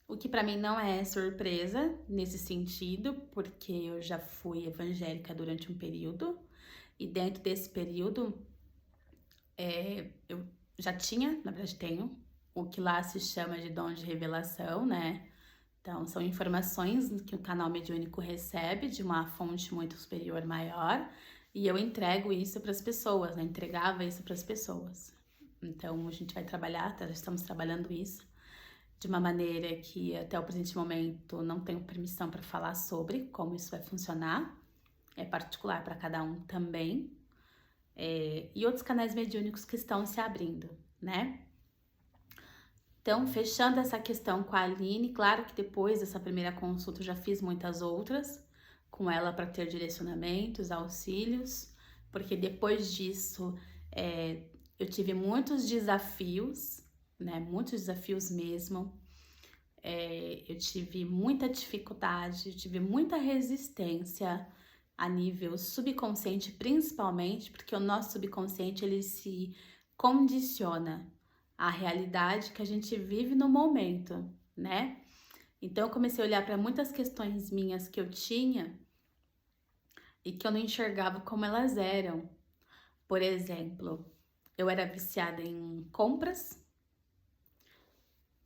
O que para mim não é surpresa nesse sentido, porque eu já fui evangélica durante um período. E dentro desse período, eu já tinha, na verdade tenho, o que lá se chama de dom de revelação, né? Então, são informações que o canal mediúnico recebe de uma fonte muito superior, maior, e eu entrego isso para as pessoas, né? Entregava isso para as pessoas. Então, a gente vai trabalhar, já estamos trabalhando isso de uma maneira que até o presente momento não tenho permissão para falar sobre como isso vai funcionar. É particular para cada um também. E outros canais mediúnicos que estão se abrindo, né? Então, fechando essa questão com a Aline, claro que depois dessa primeira consulta eu já fiz muitas outras com ela para ter direcionamentos, auxílios, porque depois disso eu tive muitos desafios, né? Muitos desafios mesmo. Eu tive muita dificuldade, tive muita resistência a nível subconsciente, principalmente, porque o nosso subconsciente ele se condiciona a realidade que a gente vive no momento, né? Então eu comecei a olhar para muitas questões minhas que eu tinha e que eu não enxergava como elas eram. Por exemplo, eu era viciada em compras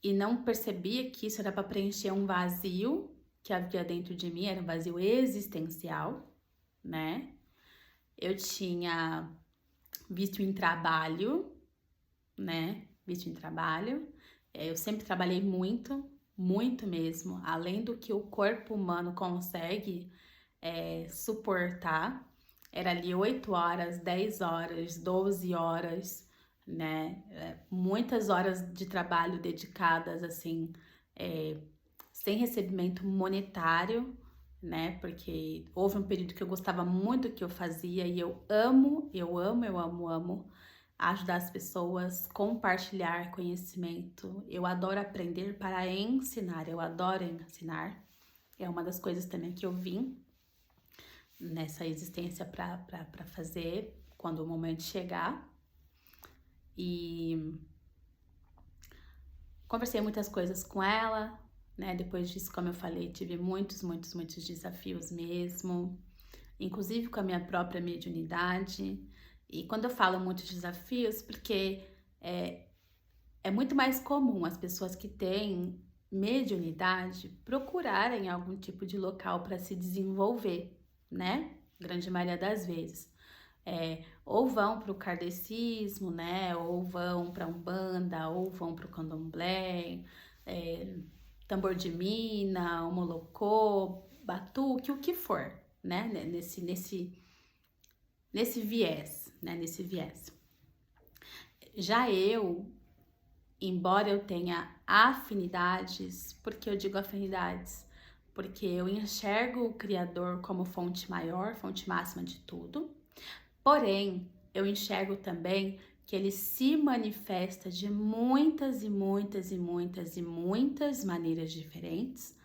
e não percebia que isso era para preencher um vazio que havia dentro de mim, era um vazio existencial, né? Eu tinha visto em trabalho, né? Visto em trabalho. Eu sempre trabalhei muito, muito mesmo, além do que o corpo humano consegue suportar. Era ali 8 horas, 10 horas, 12 horas, né? Muitas horas de trabalho dedicadas, assim, sem recebimento monetário, né? Porque houve um período que eu gostava muito do que eu fazia e eu amo, eu amo, eu amo, amo ajudar as pessoas, compartilhar conhecimento. Eu adoro aprender para ensinar, eu adoro ensinar. É uma das coisas também que eu vim nessa existência para fazer quando o momento chegar. E conversei muitas coisas com ela, né? Depois disso, como eu falei, tive muitos desafios mesmo, inclusive com a minha própria mediunidade. E quando eu falo muitos desafios, porque é muito mais comum as pessoas que têm mediunidade procurarem algum tipo de local para se desenvolver, né? Grande maioria das vezes. Ou vão para o kardecismo, né? Ou vão para Umbanda, ou vão para o Candomblé, tambor de mina, Omolocô, batuque, o que for, né? Nesse viés, né? Nesse viés. Já eu, embora eu tenha afinidades, por que eu digo afinidades? Porque eu enxergo o Criador como fonte maior, fonte máxima de tudo. Porém, eu enxergo também que ele se manifesta de muitas maneiras diferentes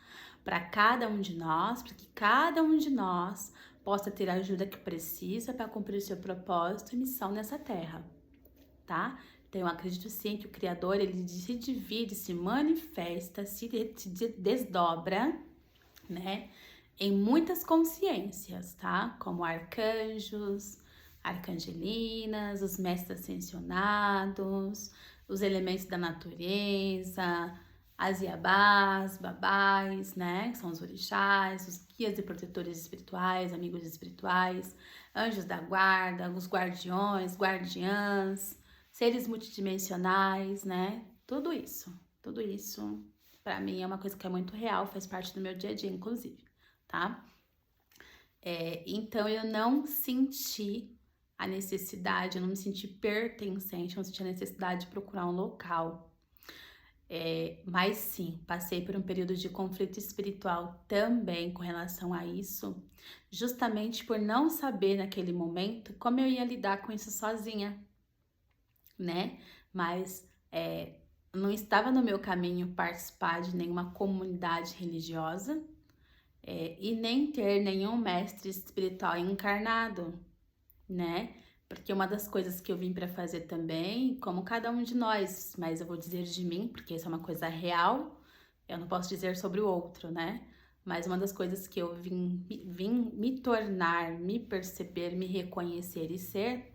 para cada um de nós, para que cada um de nós possa ter a ajuda que precisa para cumprir o seu propósito e missão nessa terra, tá? Então, eu acredito sim que o Criador, ele se divide, se manifesta, se desdobra, né? Em muitas consciências, tá? Como arcanjos, arcangelinas, os mestres ascensionados, os elementos da natureza, as iabás, babás, né? Que são os orixás, os guias e protetores espirituais, amigos espirituais, anjos da guarda, os guardiões, guardiãs, seres multidimensionais, né? Tudo isso para mim é uma coisa que é muito real, faz parte do meu dia a dia, inclusive, tá? Então eu não senti a necessidade, eu não me senti pertencente, eu não senti a necessidade de procurar um local. Mas sim, passei por um período de conflito espiritual também com relação a isso, justamente por não saber naquele momento como eu ia lidar com isso sozinha, né? Mas não estava no meu caminho participar de nenhuma comunidade religiosa e nem ter nenhum mestre espiritual encarnado, né? Porque uma das coisas que eu vim para fazer também, como cada um de nós, mas eu vou dizer de mim, porque isso é uma coisa real, eu não posso dizer sobre o outro, né? Mas uma das coisas que eu vim me tornar, me perceber, me reconhecer e ser,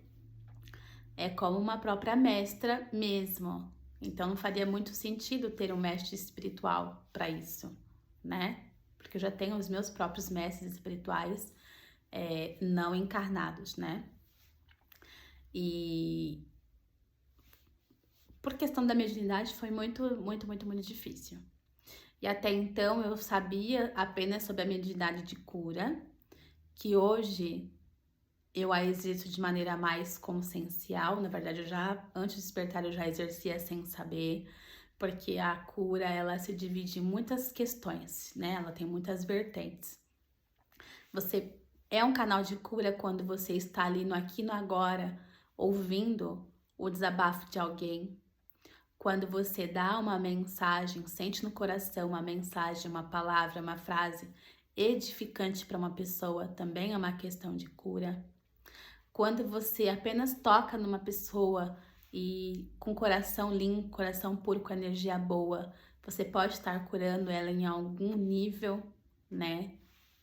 é como uma própria mestra mesmo. Então não faria muito sentido ter um mestre espiritual para isso, né? Porque eu já tenho os meus próprios mestres espirituais não encarnados, né? E por questão da mediunidade foi muito difícil. E até então eu sabia apenas sobre a mediunidade de cura, que hoje eu a exerço de maneira mais consciencial. Na verdade, antes de despertar, eu já exercia sem saber, porque a cura, ela se divide em muitas questões, né? Ela tem muitas vertentes. Você é um canal de cura quando você está ali no aqui e no agora, ouvindo o desabafo de alguém. Quando você dá uma mensagem, sente no coração uma mensagem, uma palavra, uma frase edificante para uma pessoa, também é uma questão de cura. Quando você apenas toca numa pessoa e com coração limpo, coração puro, com energia boa, você pode estar curando ela em algum nível, né?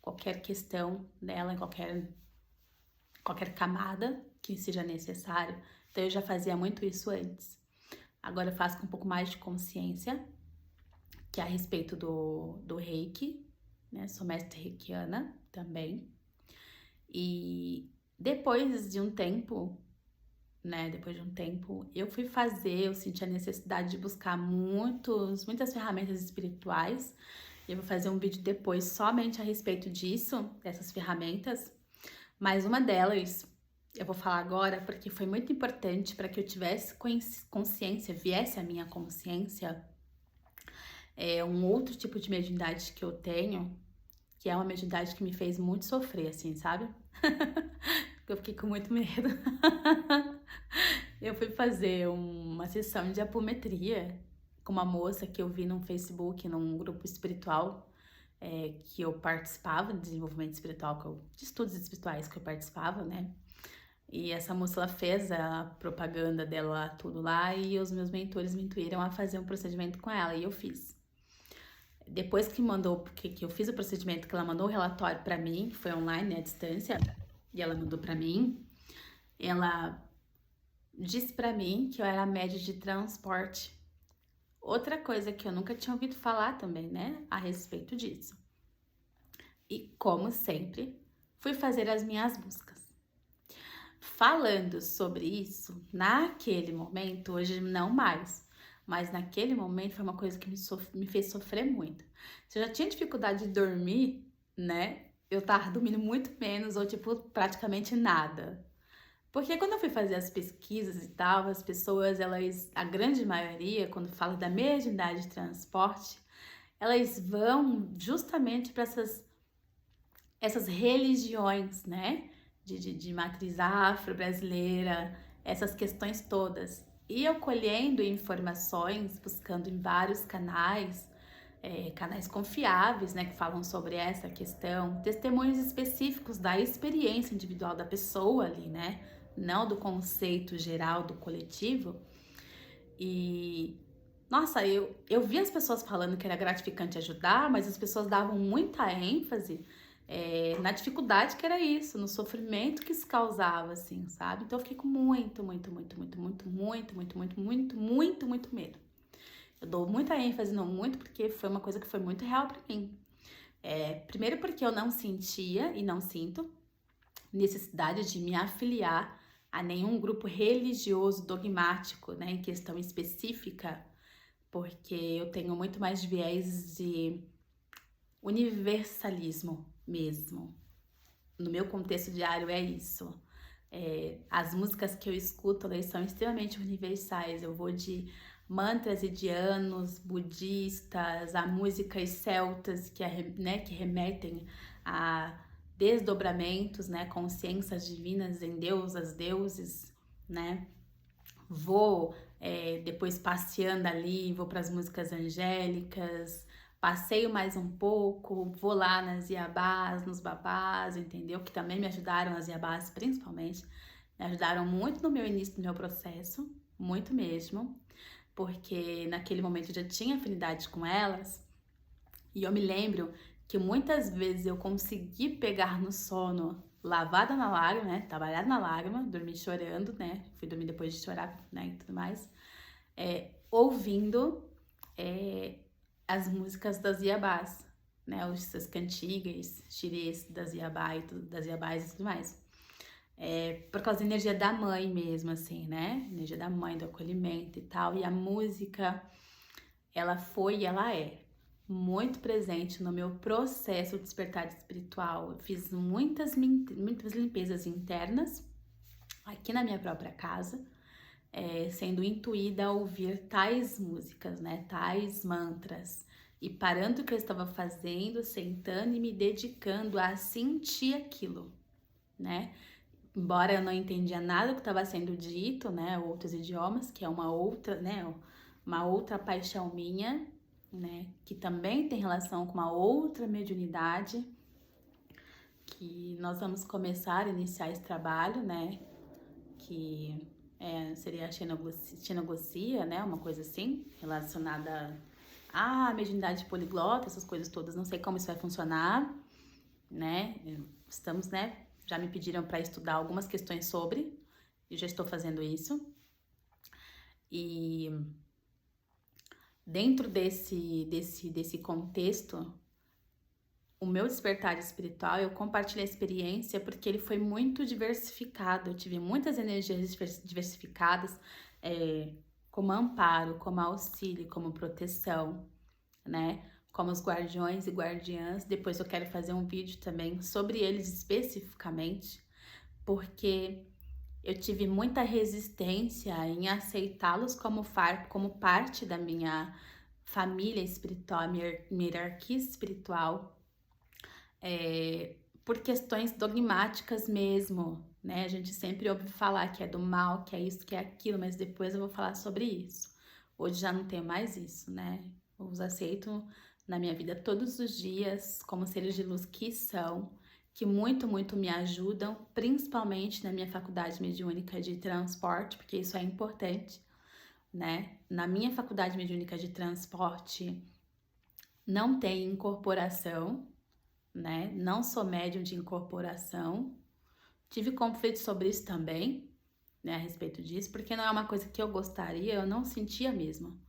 Qualquer questão dela, em qualquer camada que seja necessário. Então eu já fazia muito isso antes. Agora eu faço com um pouco mais de consciência, que é a respeito do Reiki, né? Sou mestre reikiana também. E depois de um tempo, né? Depois de um tempo, eu senti a necessidade de buscar muitas ferramentas espirituais. Eu vou fazer um vídeo depois somente a respeito disso, dessas ferramentas. Mas uma delas, eu vou falar agora porque foi muito importante para que eu tivesse consciência, viesse à minha consciência, um outro tipo de mediunidade que eu tenho, que é uma mediunidade que me fez muito sofrer, assim, sabe? Eu fiquei com muito medo. Eu fui fazer uma sessão de apometria com uma moça que eu vi no Facebook, num grupo espiritual, que eu participava, de desenvolvimento espiritual, de estudos espirituais que eu participava, né? E essa moça, ela fez a propaganda dela, tudo lá, e os meus mentores me intuíram a fazer um procedimento com ela, e eu fiz. Depois que eu fiz o procedimento, que ela mandou o relatório pra mim, que foi online, né, à distância, e ela mandou pra mim, ela disse pra mim que eu era média de transporte. Outra coisa que eu nunca tinha ouvido falar também, né, a respeito disso. E, como sempre, fui fazer as minhas buscas. Falando sobre isso, naquele momento, hoje não mais, mas naquele momento foi uma coisa que me fez sofrer muito. Se eu já tinha dificuldade de dormir, né, eu tava dormindo muito menos ou, tipo, praticamente nada. Porque quando eu fui fazer as pesquisas e tal, as pessoas, a grande maioria, quando fala da mediunidade de transporte, elas vão justamente para essas religiões, né? De matriz afro-brasileira, essas questões todas. E eu colhendo informações, buscando em vários canais, canais confiáveis, né, que falam sobre essa questão, testemunhos específicos da experiência individual da pessoa ali, né? Não do conceito geral do coletivo. E nossa, eu vi as pessoas falando que era gratificante ajudar, mas as pessoas davam muita ênfase na dificuldade que era isso, no sofrimento que isso causava, assim, sabe? Então eu fiquei com muito medo. Eu dou muita ênfase no muito porque foi uma coisa que foi muito real pra mim. Primeiro porque eu não sentia e não sinto necessidade de me afiliar a nenhum grupo religioso dogmático, né, em questão específica, porque eu tenho muito mais viés de universalismo mesmo. No meu contexto diário é isso. As músicas que eu escuto, elas são extremamente universais. Eu vou de mantras indianos, budistas, a músicas celtas que remetem a desdobramentos, né, consciências divinas em deusas, deuses, né? Vou depois passeando ali, vou para as músicas angélicas, passeio mais um pouco, vou lá nas iabás, nos babás, entendeu? Que também me ajudaram, as iabás principalmente, me ajudaram muito no meu início do meu processo, muito mesmo, porque naquele momento eu já tinha afinidade com elas, e eu me lembro que muitas vezes eu consegui pegar no sono lavada na lágrima, né? Trabalhada na lágrima, dormi chorando, né? Fui dormir depois de chorar, né? E tudo mais. Ouvindo as músicas das iabás, né? As cantigas, xirês das iabás e tudo mais. Por causa da energia da mãe mesmo, assim, né? Energia da mãe, do acolhimento e tal. E a música, ela foi e ela é muito presente no meu processo de despertar espiritual. Eu fiz muitas limpezas internas aqui na minha própria casa, sendo intuída a ouvir tais músicas, né, tais mantras, e parando o que eu estava fazendo, sentando e me dedicando a sentir aquilo, né? Embora eu não entendia nada do que estava sendo dito, né, outros idiomas, que é uma outra, né, uma outra paixão minha, né, que também tem relação com uma outra mediunidade, que nós vamos iniciar esse trabalho, né, que seria a xenoglossia, né? Uma coisa assim, relacionada à mediunidade poliglota, essas coisas todas. Não sei como isso vai funcionar, né? Estamos, né? Já me pediram para estudar algumas questões sobre, e já estou fazendo isso. E dentro desse contexto, o meu despertar espiritual, eu compartilhei a experiência porque ele foi muito diversificado. Eu tive muitas energias diversificadas, como amparo, como auxílio, como proteção, né? Como os guardiões e guardiãs. Depois eu quero fazer um vídeo também sobre eles especificamente, porque eu tive muita resistência em aceitá-los como parte da minha família espiritual, minha hierarquia espiritual, por questões dogmáticas mesmo, né? A gente sempre ouve falar que é do mal, que é isso, que é aquilo, mas depois eu vou falar sobre isso. Hoje já não tenho mais isso, né? Eu os aceito na minha vida todos os dias como seres de luz que são, que muito, muito me ajudam, principalmente na minha faculdade mediúnica de transporte, porque isso é importante, né? Na minha faculdade mediúnica de transporte não tem incorporação, né? Não sou médium de incorporação. Tive conflitos sobre isso também, né? A respeito disso, porque não é uma coisa que eu gostaria, eu não sentia mesmo.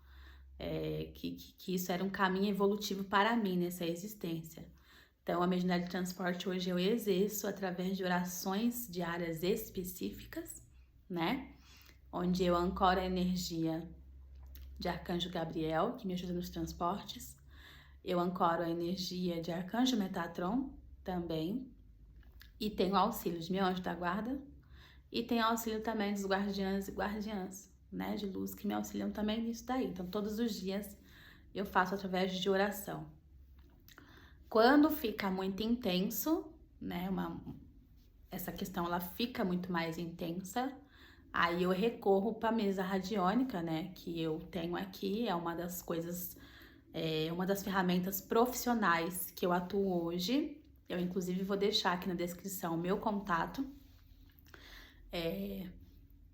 Que isso era um caminho evolutivo para mim nessa existência. Então, a mediunidade de transporte hoje eu exerço através de orações diárias específicas, né? Onde eu ancoro a energia de Arcanjo Gabriel, que me ajuda nos transportes. Eu ancoro a energia de Arcanjo Metatron também. E tenho auxílio de meu anjo da guarda. E tenho auxílio também dos guardiãs e guardiãs, né? De luz que me auxiliam também nisso daí. Então, todos os dias eu faço através de oração. Quando fica muito intenso, né? Essa questão ela fica muito mais intensa. Aí eu recorro para a mesa radiônica, né? Que eu tenho aqui, é uma das coisas, uma das ferramentas profissionais que eu atuo hoje. Eu, inclusive, vou deixar aqui na descrição o meu contato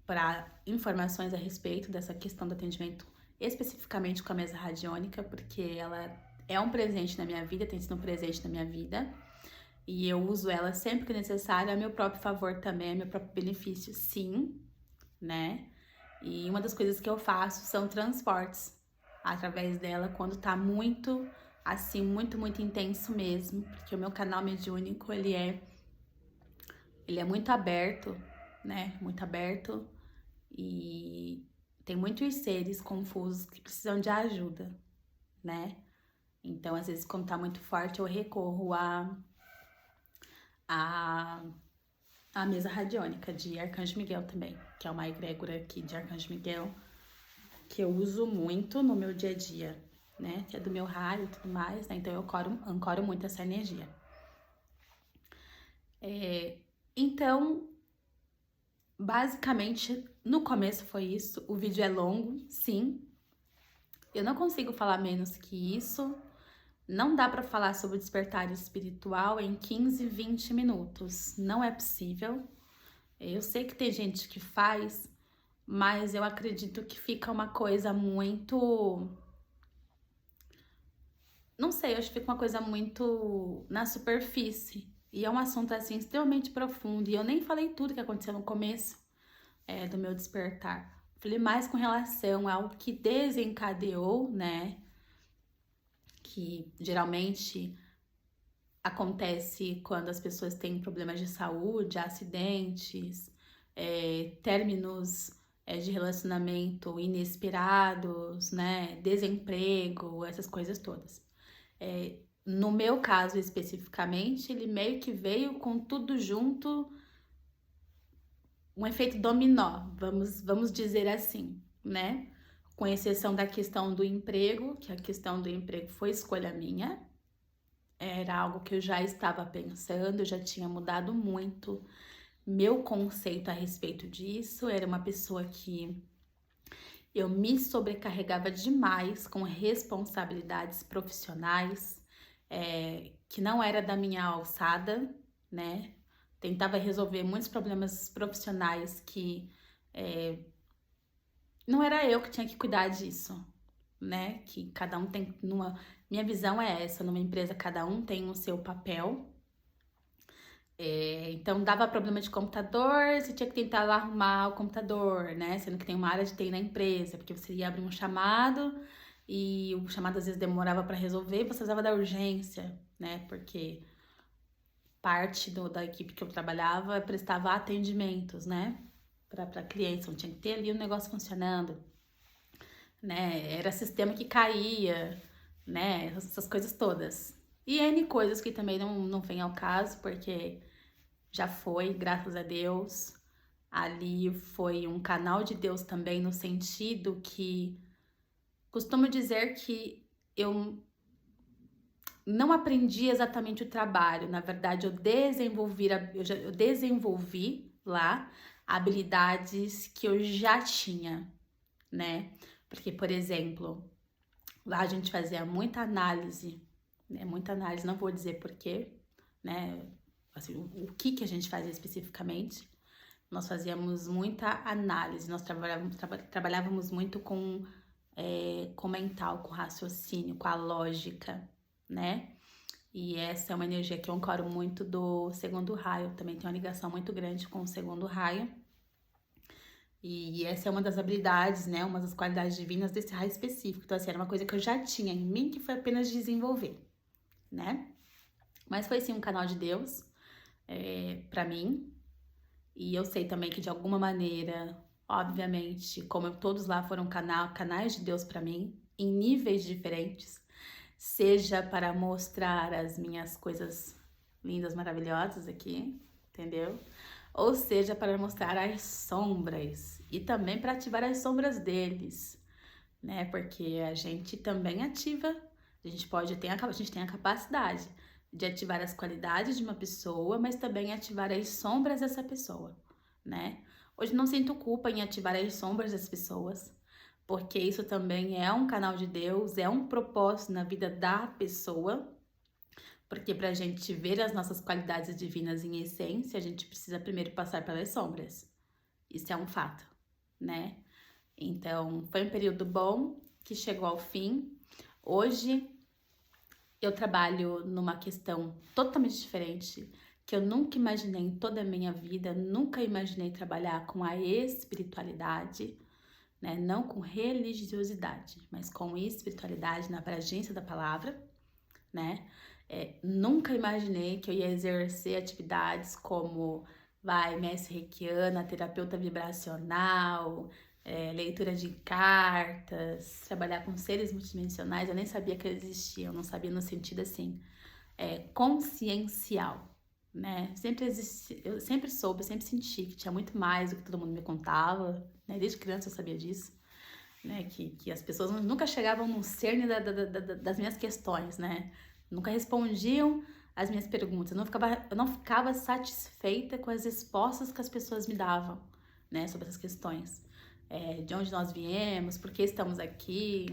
para informações a respeito dessa questão do atendimento, especificamente com a mesa radiônica, porque ela é um presente na minha vida, tem sido um presente na minha vida. E eu uso ela sempre que necessário, a meu próprio favor também, a meu próprio benefício, sim, né? E uma das coisas que eu faço são transportes através dela quando tá muito, assim, muito, muito intenso mesmo, porque o meu canal mediúnico, ele é muito aberto, né? Muito aberto e tem muitos seres confusos que precisam de ajuda, né? Então, às vezes, quando tá muito forte, eu recorro a mesa radiônica de Arcanjo Miguel também, que é uma egrégora aqui de Arcanjo Miguel, que eu uso muito no meu dia a dia, né? Que é do meu raio e tudo mais, né? Então eu ancoro muito essa energia. Então, basicamente, no começo foi isso. O vídeo é longo, sim. Eu não consigo falar menos que isso. Não dá para falar sobre o despertar espiritual em 15, 20 minutos. Não é possível. Eu sei que tem gente que faz, mas eu acredito que fica uma coisa muito... Não sei, eu acho que fica uma coisa muito na superfície. E é um assunto, assim, extremamente profundo. E eu nem falei tudo que aconteceu no começo do meu despertar. Falei mais com relação ao que desencadeou, né? Que geralmente acontece quando as pessoas têm problemas de saúde, acidentes, términos de relacionamento inesperados, né? Desemprego, essas coisas todas. No meu caso especificamente, ele meio que veio com tudo junto, um efeito dominó, vamos dizer assim, né? Com exceção da questão do emprego, que a questão do emprego foi escolha minha, era algo que eu já estava pensando, eu já tinha mudado muito meu conceito a respeito disso. Era uma pessoa que eu me sobrecarregava demais com responsabilidades profissionais, que não era da minha alçada, né? Tentava resolver muitos problemas profissionais que não era eu que tinha que cuidar disso, né? Que cada um tem, minha visão é essa, numa empresa cada um tem o seu papel. Então dava problema de computador, você tinha que tentar lá arrumar o computador, né? Sendo que tem uma área de TI na empresa, porque você ia abrir um chamado e o chamado às vezes demorava para resolver, você precisava da urgência, né? Porque parte da equipe que eu trabalhava prestava atendimentos, né? Para clientes, então tinha que ter ali o negócio funcionando, né? Era sistema que caía, né? Essas coisas todas. E N coisas que também não vem ao caso, porque já foi, graças a Deus. Ali foi um canal de Deus também, no sentido que costumo dizer que eu não aprendi exatamente o trabalho. Na verdade, eu desenvolvi lá habilidades que eu já tinha, né? Porque, por exemplo, lá a gente fazia muita análise, né? Muita análise, não vou dizer porquê, né? Assim, o que a gente fazia especificamente. Nós fazíamos muita análise, nós trabalhávamos muito com o mental, com o raciocínio, com a lógica, né? E essa é uma energia que eu ancoro muito do segundo raio, também tem uma ligação muito grande com o segundo raio. E essa é uma das habilidades, né? Uma das qualidades divinas desse raio específico. Então, assim, era uma coisa que eu já tinha em mim, que foi apenas desenvolver, né? Mas foi, sim, um canal de Deus pra mim. E eu sei também que, de alguma maneira, obviamente, como todos lá foram canais de Deus pra mim, em níveis diferentes, seja para mostrar as minhas coisas lindas, maravilhosas aqui, entendeu? Ou seja, para mostrar as sombras e também para ativar as sombras deles, né? Porque a gente também ativa, a gente tem a capacidade de ativar as qualidades de uma pessoa, mas também ativar as sombras dessa pessoa, né? Hoje não sinto culpa em ativar as sombras das pessoas, porque isso também é um canal de Deus, é um propósito na vida da pessoa. Porque para a gente ver as nossas qualidades divinas em essência, a gente precisa primeiro passar pelas sombras. Isso é um fato, né? Então, foi um período bom que chegou ao fim. Hoje, eu trabalho numa questão totalmente diferente, que eu nunca imaginei em toda a minha vida, nunca imaginei trabalhar com a espiritualidade, né? Não com religiosidade, mas com espiritualidade na abrangência da palavra, né? Nunca imaginei que eu ia exercer atividades como mestre reikiana, terapeuta vibracional, leitura de cartas, trabalhar com seres multidimensionais. Eu nem sabia que eles existiam, não sabia no sentido assim, consciencial, né? Eu sempre soube, sempre senti que tinha muito mais do que todo mundo me contava, né? Desde criança eu sabia disso. Né, que as pessoas nunca chegavam no cerne das minhas questões, né? Nunca respondiam as minhas perguntas. Eu não ficava satisfeita com as respostas que as pessoas me davam, né? Sobre essas questões. De onde nós viemos, por que estamos aqui.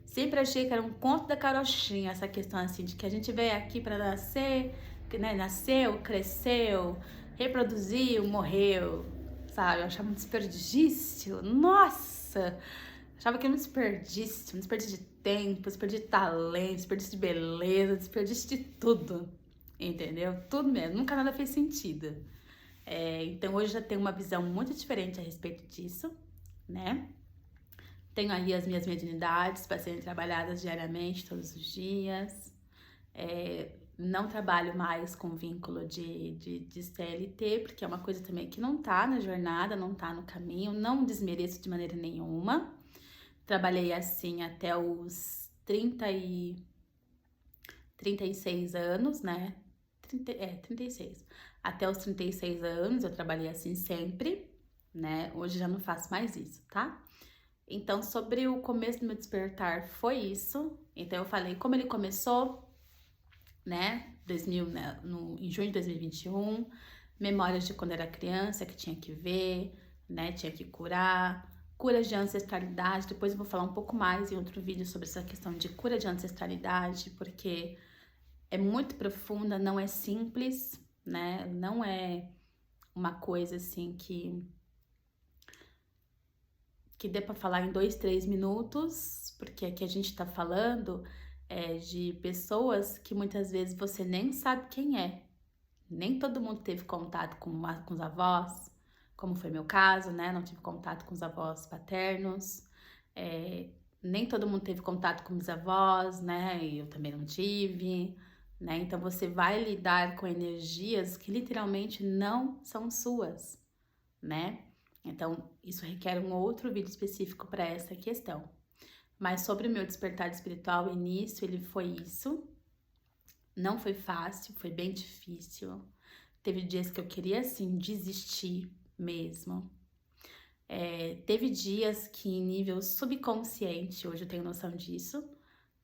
Sempre achei que era um conto da carochinha essa questão assim, de que a gente veio aqui para nascer, né? Nasceu, cresceu, reproduziu, morreu, sabe? Eu achava um desperdício. Nossa! Achava que era um desperdício de tempo, desperdício de talento, desperdício de beleza, desperdício de tudo, entendeu? Tudo mesmo, nunca nada fez sentido. Então hoje já tenho uma visão muito diferente a respeito disso, né? Tenho aí as minhas mediunidades para serem trabalhadas diariamente, todos os dias. Não trabalho mais com vínculo de CLT, porque é uma coisa também que não tá na jornada, não tá no caminho, não desmereço de maneira nenhuma. Trabalhei assim até os 36 anos, né? 36. Até os 36 anos eu trabalhei assim sempre, né? Hoje já não faço mais isso, tá? Então, sobre o começo do meu despertar, foi isso. Então, eu falei como ele começou, né? Em junho de 2021. Memórias de quando era criança, que tinha que ver, né? Tinha que curar. Curas de ancestralidade, depois eu vou falar um pouco mais em outro vídeo sobre essa questão de cura de ancestralidade, porque é muito profunda, não é simples, né? Não é uma coisa assim que que dê para falar em 2, 3 minutos, porque aqui a gente tá falando de pessoas que muitas vezes você nem sabe quem é. Nem todo mundo teve contato com os avós, como foi meu caso, né? Não tive contato com os avós paternos. É, nem todo mundo teve contato com os avós, né? E eu também não tive, né? Então você vai lidar com energias que literalmente não são suas, né? Então isso requer um outro vídeo específico para essa questão. Mas sobre o meu despertar espiritual, o início ele foi isso. Não foi fácil, foi bem difícil. Teve dias que eu queria, assim, desistir mesmo. Teve dias que em nível subconsciente, hoje eu tenho noção disso,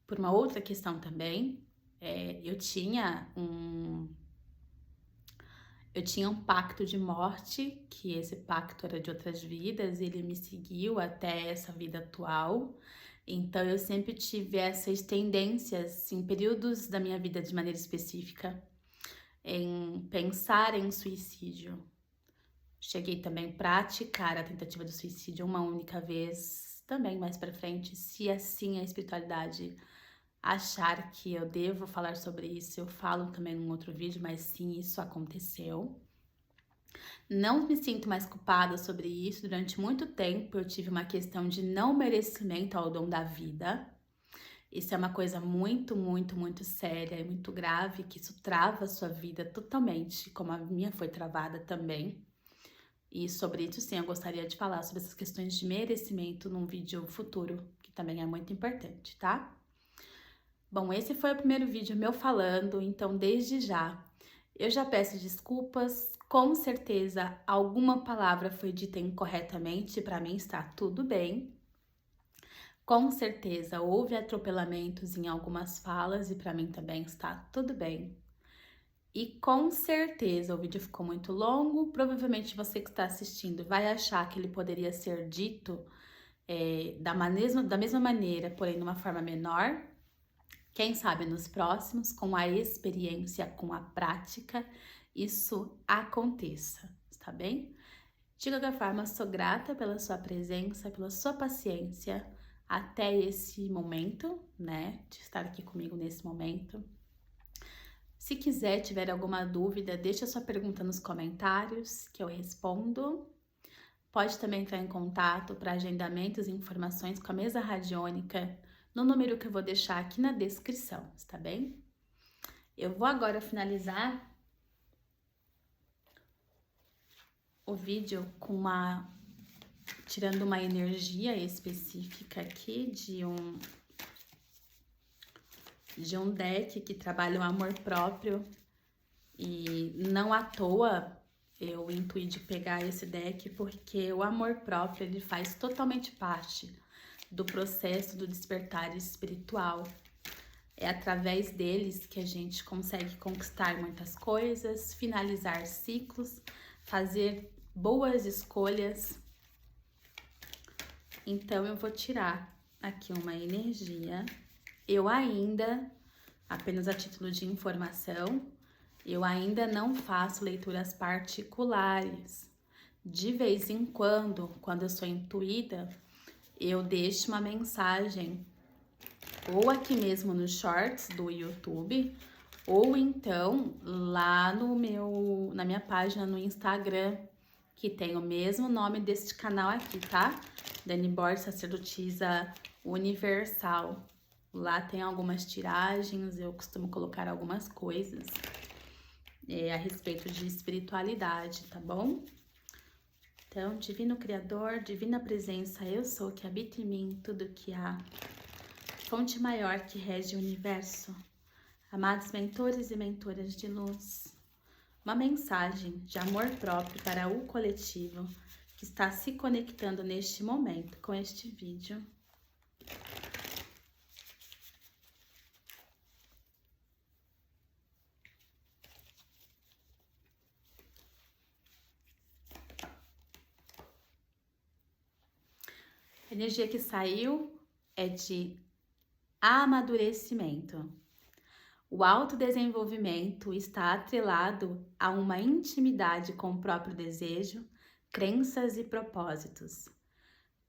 por uma outra questão também, eu tinha um pacto de morte, que esse pacto era de outras vidas, e ele me seguiu até essa vida atual. Então eu sempre tive essas tendências em períodos da minha vida de maneira específica em pensar em suicídio. Cheguei também a praticar a tentativa do suicídio uma única vez, também mais para frente, se assim a espiritualidade achar que eu devo falar sobre isso, eu falo também num outro vídeo, mas sim, isso aconteceu. Não me sinto mais culpada sobre isso. Durante muito tempo eu tive uma questão de não merecimento ao dom da vida. Isso é uma coisa muito, muito, muito séria e muito grave, que isso trava a sua vida totalmente, como a minha foi travada também. E sobre isso, sim, eu gostaria de falar sobre essas questões de merecimento num vídeo futuro, que também é muito importante, tá? Bom, esse foi o primeiro vídeo meu falando, então desde já eu já peço desculpas. Com certeza alguma palavra foi dita incorretamente, para mim está tudo bem. Com certeza houve atropelamentos em algumas falas e para mim também está tudo bem. E com certeza o vídeo ficou muito longo, provavelmente você que está assistindo vai achar que ele poderia ser dito da mesma maneira, porém de uma forma menor. Quem sabe nos próximos, com a experiência, com a prática, isso aconteça, tá bem? De qualquer forma, sou grata pela sua presença, pela sua paciência até esse momento, né? De estar aqui comigo nesse momento. Se quiser, tiver alguma dúvida, deixa sua pergunta nos comentários que eu respondo. Pode também entrar em contato para agendamentos e informações com a mesa radiônica no número que eu vou deixar aqui na descrição, está bem? Eu vou agora finalizar o vídeo tirando uma energia específica aqui de um deck que trabalha o amor próprio, e não à toa eu intuí de pegar esse deck porque o amor próprio ele faz totalmente parte do processo do despertar espiritual. É através deles que a gente consegue conquistar muitas coisas, finalizar ciclos, fazer boas escolhas. Então eu vou tirar aqui uma energia. Eu ainda, apenas a título de informação, eu ainda não faço leituras particulares. De vez em quando eu sou intuída, eu deixo uma mensagem ou aqui mesmo nos shorts do YouTube, ou então lá na minha página no Instagram, que tem o mesmo nome deste canal aqui, tá? Dani Borges, Sacerdotisa Universal. Lá tem algumas tiragens, eu costumo colocar algumas coisas a respeito de espiritualidade, tá bom? Então, Divino Criador, Divina Presença, eu sou, que habita em mim tudo que há. Fonte maior que rege o universo. Amados mentores e mentoras de luz. Uma mensagem de amor próprio para o coletivo que está se conectando neste momento com este vídeo. A energia que saiu é de amadurecimento. O autodesenvolvimento está atrelado a uma intimidade com o próprio desejo, crenças e propósitos.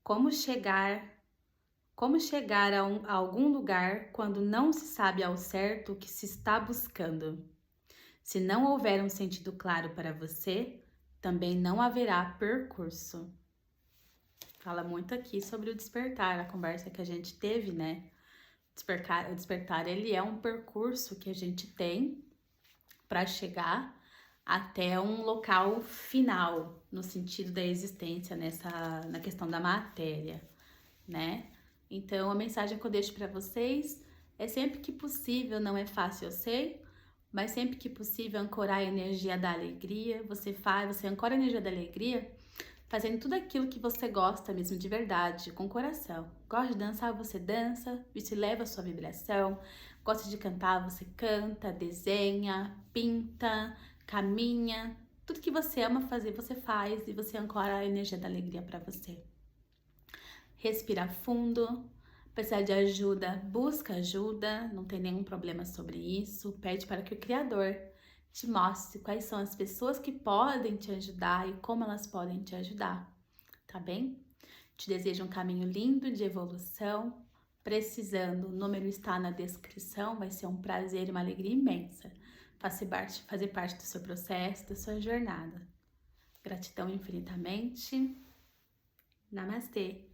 Como chegar a algum lugar quando não se sabe ao certo o que se está buscando? Se não houver um sentido claro para você, também não haverá percurso. Fala muito aqui sobre o despertar, a conversa que a gente teve, né? O despertar, ele é um percurso que a gente tem para chegar até um local final, no sentido da existência, na questão da matéria, né? Então, a mensagem que eu deixo para vocês é sempre que possível, não é fácil, eu sei, mas sempre que possível ancorar a energia da alegria, você ancora a energia da alegria fazendo tudo aquilo que você gosta mesmo de verdade, com coração. Gosta de dançar, você dança, isso eleva a sua vibração. Gosta de cantar, você canta, desenha, pinta, caminha. Tudo que você ama fazer, você faz e você ancora a energia da alegria para você. Respira fundo. Precisar de ajuda, busca ajuda, não tem nenhum problema sobre isso. Pede para que o Criador te mostre quais são as pessoas que podem te ajudar e como elas podem te ajudar, tá bem? Te desejo um caminho lindo de evolução. Precisando, o número está na descrição, vai ser um prazer e uma alegria imensa fazer parte do seu processo, da sua jornada. Gratidão infinitamente. Namastê!